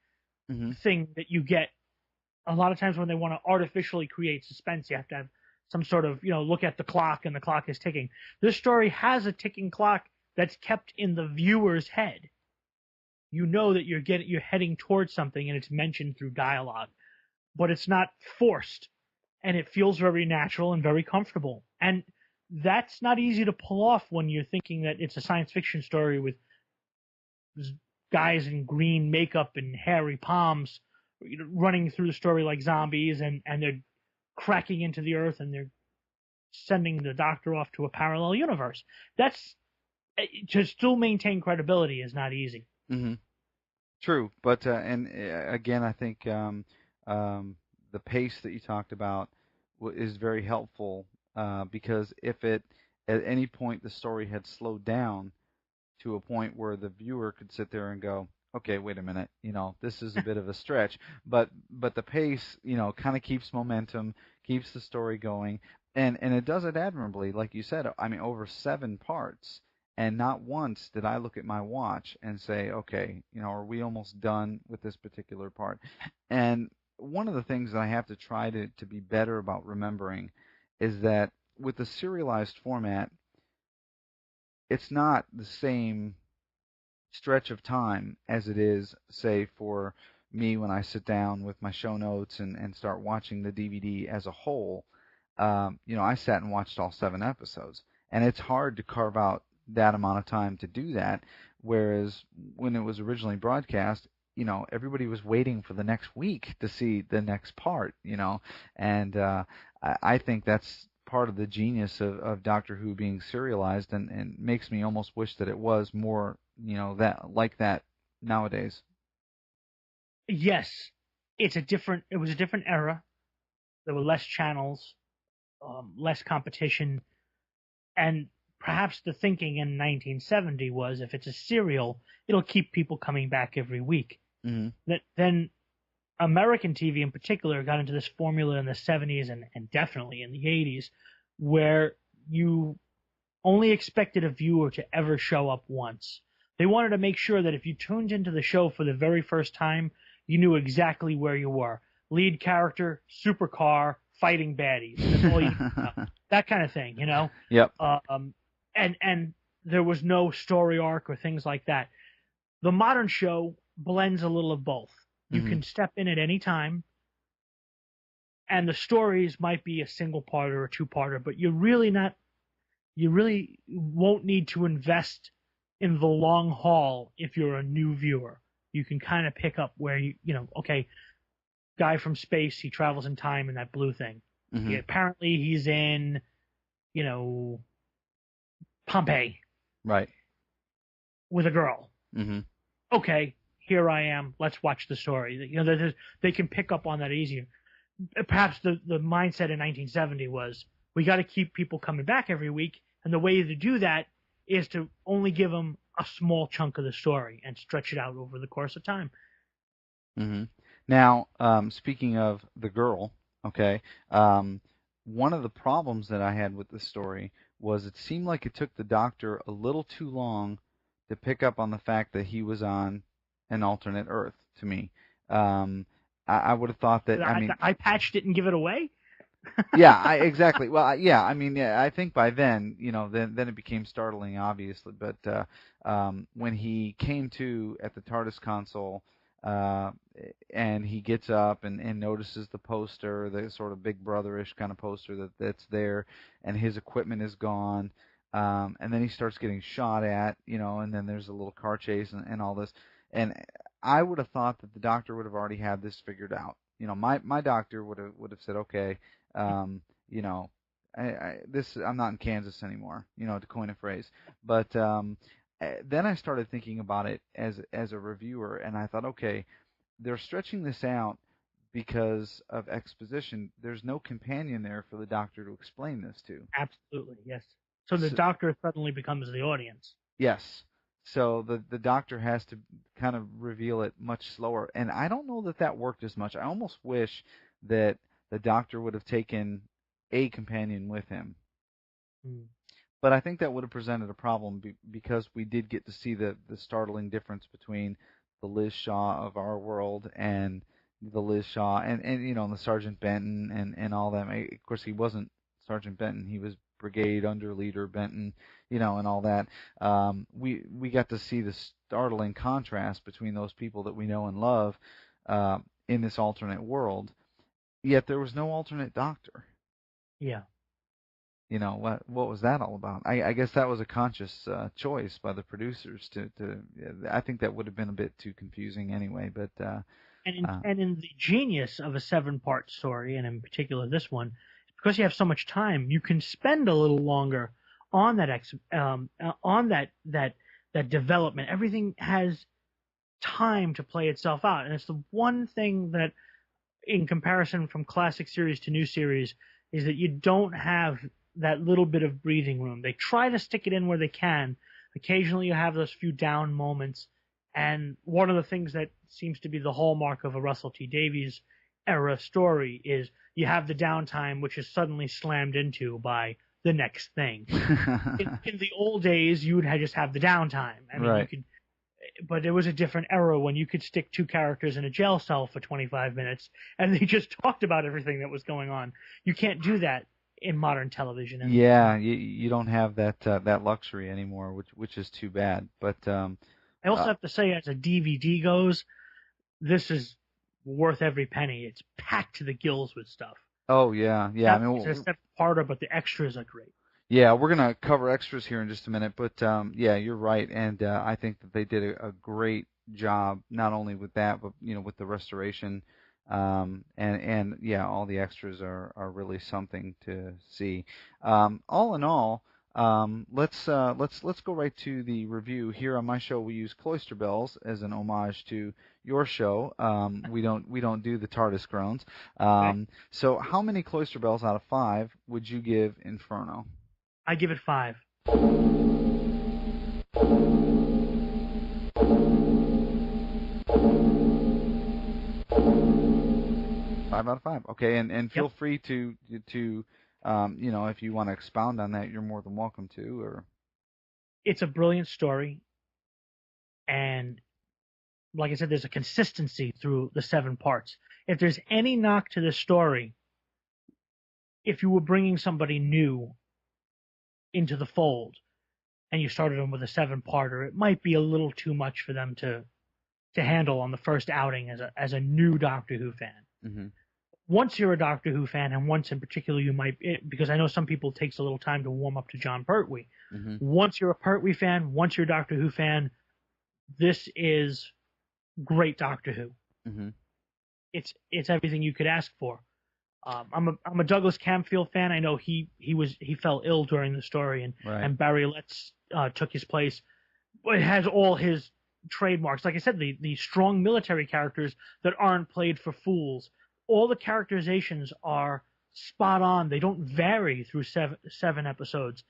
thing that you get a lot of times when they want to artificially create suspense. You have to have some sort of, look at the clock and the clock is ticking. This story has a ticking clock that's kept in the viewer's head. You know that you're heading towards something and it's mentioned through dialogue, but it's not forced, and it feels very natural and very comfortable. And that's not easy to pull off when you're thinking that it's a science fiction story with guys in green makeup and hairy palms running through the story like zombies, and they're cracking into the Earth and they're sending the Doctor off to a parallel universe. That's to still maintain credibility is not easy. Mm-hmm. True, but and again, I think the pace that you talked about is very helpful because if at any point the story had slowed down to a point where the viewer could sit there and go, okay, wait a minute, this is a bit of a stretch, but the pace, kind of keeps momentum, keeps the story going, and it does it admirably, like you said. I mean, over 7 parts, and not once did I look at my watch and say, okay, are we almost done with this particular part? And one of the things that I have to try to be better about remembering is that with the serialized format, it's not the same stretch of time as it is, say, for me when I sit down with my show notes and start watching the DVD as a whole. I sat and watched all 7 episodes, and it's hard to carve out that amount of time to do that, whereas when it was originally broadcast, everybody was waiting for the next week to see the next part, and I think that's part of the genius of Doctor Who being serialized, and makes me almost wish that it was more, that nowadays. Yes, it was a different era. There were less channels, less competition, and perhaps the thinking in 1970 was if it's a serial, it'll keep people coming back every week. Mm-hmm. Then American TV in particular got into this formula in the 70s and definitely in the 80s where you only expected a viewer to ever show up once. They wanted to make sure that if you tuned into the show for the very first time, you knew exactly where you were. Lead character, supercar, fighting baddies. That's all you know. That kind of thing, you know? Yep. And there was no story arc or things like that. The modern show blends a little of both. You Mhm. can step in at any time, and the stories might be a single parter or a two-parter, but you really won't need to invest in the long haul if you're a new viewer. You can kind of pick up where okay, guy from space, he travels in time in that blue thing. Mhm. Apparently he's in, you know, Pompeii Right. with a girl. Mhm. Okay, here I am. Let's watch the story. You know, they can pick up on that easier. Perhaps the mindset in 1970 was we got to keep people coming back every week, and the way to do that is to only give them a small chunk of the story and stretch it out over the course of time. Mhm. Now, speaking of the girl, okay, one of the problems that I had with this story was it seemed like it took the Doctor a little too long to pick up on the fact that he was on an alternate Earth. To me, I would have thought that. I mean, The eye patch didn't give it away. yeah, exactly. Well, yeah, I mean, yeah, I think by then, then it became startling, obviously. But when he came to at the TARDIS console, uh, and he gets up and notices the poster, the sort of Big Brotherish kind of poster that's there, and his equipment is gone, and then he starts getting shot at, and then there's a little car chase and all this, and I would have thought that the Doctor would have already had this figured out. My doctor would have said, okay, um, you know, I'm not in Kansas anymore, to coin a phrase. But then I started thinking about it as a reviewer, and I thought, okay, they're stretching this out because of exposition. There's no companion there for the Doctor to explain this to. Absolutely, yes. So the So, Doctor suddenly becomes the audience. yes. So the Doctor has to kind of reveal it much slower, and I don't know that worked as much. I almost wish that the Doctor would have taken a companion with him. Hmm. But I think that would have presented a problem because we did get to see the startling difference between the Liz Shaw of our world and the Liz Shaw and the Sergeant Benton and all that. Of course, he wasn't Sergeant Benton; he was Brigade Underleader Benton, and all that. We got to see the startling contrast between those people that we know and love in this alternate world. Yet there was no alternate Doctor. Yeah. What was that all about? I guess that was a conscious choice by the producers to. I think that would have been a bit too confusing anyway. But And in the genius of a 7-part story, and in particular this one, because you have so much time, you can spend a little longer on that development. Everything has time to play itself out, and it's the one thing that, in comparison from classic series to new series, is that you don't have that little bit of breathing room. They try to stick it in where they can. Occasionally you have those few down moments. And one of the things that seems to be the hallmark of a Russell T Davies era story is you have the downtime, which is suddenly slammed into by the next thing. In the old days, you would just have the downtime. I mean, right. but it was a different era when you could stick two characters in a jail cell for 25 minutes and they just talked about everything that was going on. You can't do that in modern television anymore. Yeah, you don't have that luxury anymore, which is too bad. But I also have to say, as a DVD goes, this is worth every penny. It's packed to the gills with stuff. oh yeah. I It's a mean, step-parter, but the extras are great. yeah, we're gonna cover extras here in just a minute, but yeah, you're right, and I think that they did a great job not only with that, but with the restoration, and yeah, all the extras are really something to see. All in all, let's go right to the review. Here on my show, we use Cloister Bells as an homage to your show. We don't do the TARDIS groans. Okay? So how many Cloister Bells out of 5 would you give Inferno? I give it 5. 5 out of 5. Okay, and feel Yep. free to if you want to expound on that, you're more than welcome to. Or It's a brilliant story, and like I said, there's a consistency through the 7 parts. If there's any knock to this story, if you were bringing somebody new into the fold and you started them with a 7-parter, it might be a little too much for them to handle on the first outing as a new Doctor Who fan. Mm-hmm. Once you're a Doctor Who fan, and once in particular you might, because I know some people it takes a little time to warm up to Jon Pertwee. Mm-hmm. Once you're a Pertwee fan, once you're a Doctor Who fan, this is great Doctor Who. Mm-hmm. It's everything you could ask for. I'm a Douglas Camfield fan. I know he fell ill during the story, and Barry Letts took his place. It has all his trademarks. Like I said, the strong military characters that aren't played for fools. All the characterizations are spot on. They don't vary through seven episodes.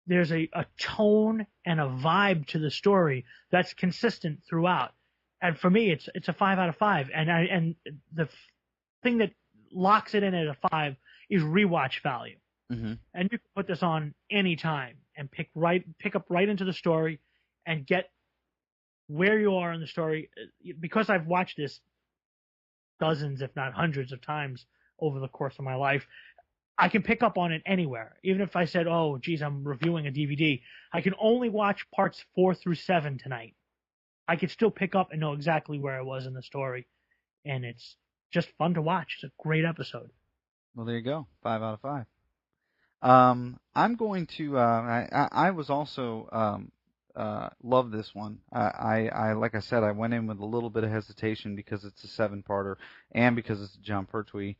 There's a tone and a vibe to the story that's consistent throughout. And for me, it's a 5 out of 5. And the thing that locks it in at a 5 is rewatch value. Mm-hmm. And you can put this on any time and pick up right into the story and get where you are in the story. Because I've watched this dozens, if not hundreds of times over the course of my life, I can pick up on it anywhere. Even if I said, oh, geez, I'm reviewing a DVD, I can only watch parts 4 through 7 tonight. I could still pick up and know exactly where I was in the story. And it's just fun to watch. It's a great episode. Well, there you go. 5 out of 5. I'm going to, I was also, love this one. I like I said, I went in with a little bit of hesitation because it's a 7-parter and because it's a Jon Pertwee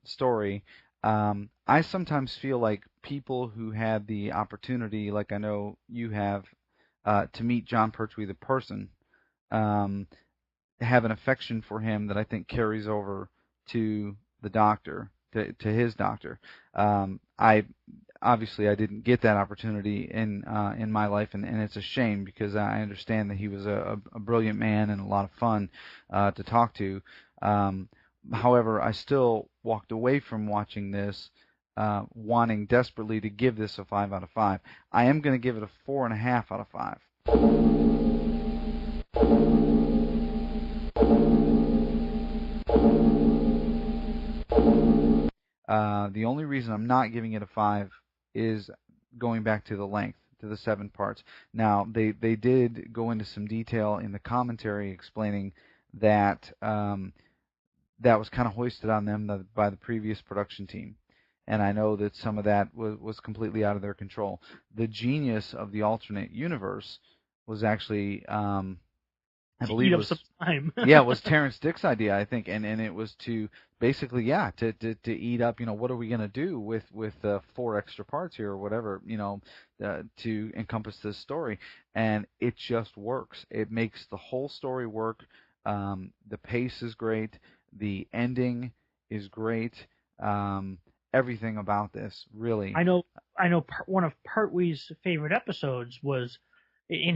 story. I sometimes feel like people who had the opportunity, like I know you have, to meet Jon Pertwee the person, have an affection for him that I think carries over to the Doctor, to his Doctor. I didn't get that opportunity in my life, and it's a shame because I understand that he was a brilliant man and a lot of fun to talk to. However, I still walked away from watching this wanting desperately to give this a 5 out of 5. I am going to give it a 4.5 out of 5. The only reason I'm not giving it a 5 is going back to the length, to the 7 parts. Now, they did go into some detail in the commentary explaining that that was kind of hoisted on them by the previous production team. And I know that some of that was completely out of their control. The genius of the alternate universe was actually, I believe, was time. Yeah, it was Terrence Dick's idea, I think, and it was to basically, to eat up. What are we going to do with 4 extra parts here or whatever, to encompass this story? And it just works. It makes the whole story work. The pace is great. The ending is great. Everything about this, really. I know. One of Pertwee's favorite episodes was in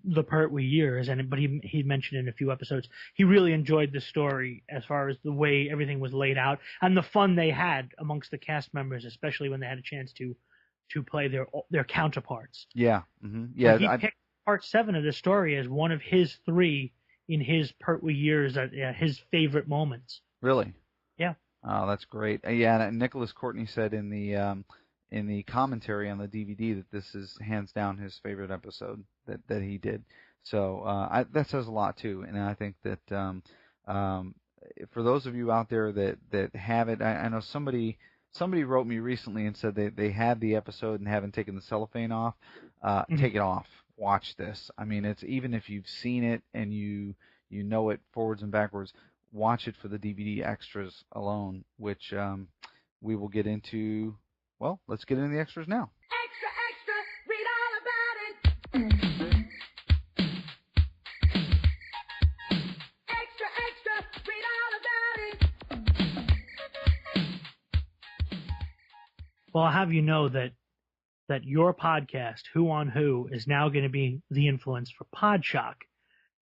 the Pertwee years, but he mentioned in a few episodes he really enjoyed the story as far as the way everything was laid out and the fun they had amongst the cast members, especially when they had a chance to play their counterparts. Yeah, mm-hmm. Yeah. He picked part 7 of the story as one of his 3 in his Pertwee years, his favorite moments. Really? Yeah. Oh, that's great. Yeah, and Nicholas Courtney said in the commentary on the DVD that this is hands down his favorite episode that he did. So that says a lot too. And I think that for those of you out there that have it, I know somebody wrote me recently and said they had the episode and haven't taken the cellophane off. Take it off. Watch this. I mean, it's even if you've seen it and you know it forwards and backwards, watch it for the DVD extras alone, which we will get into. Well, let's get into the extras now. Extra, extra, read all about it. Extra, extra, read all about it. Well, I'll have you know that your podcast, Who on Who, is now going to be the influence for Podshock.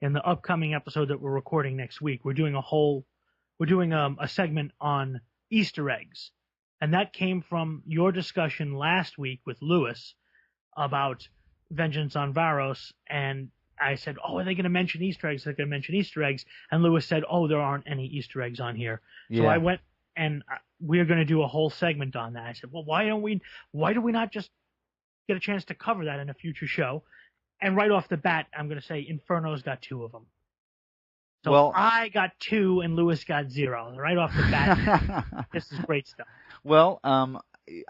In the upcoming episode that we're recording next week, we're doing a segment on Easter eggs. And that came from your discussion last week with Lewis about Vengeance on Varos, and I said, "Oh, are they going to mention Easter eggs? They're going to mention Easter eggs." And Lewis said, "Oh, there aren't any Easter eggs on here." So Yeah. I went and we're going to do a whole segment on that. I said, "Well, why do we not just get a chance to cover that in a future show?" And right off the bat, I'm going to say Inferno's got 2 of them. So Well, I got 2 and Lewis got 0. Right off the bat, this is great stuff. Well,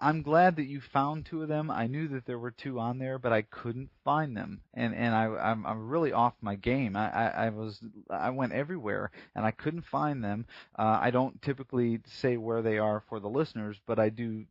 I'm glad that you found 2 of them. I knew that there were 2 on there, but I couldn't find them, and I'm really off my game. I went everywhere and I couldn't find them. I don't typically say where they are for the listeners, but I do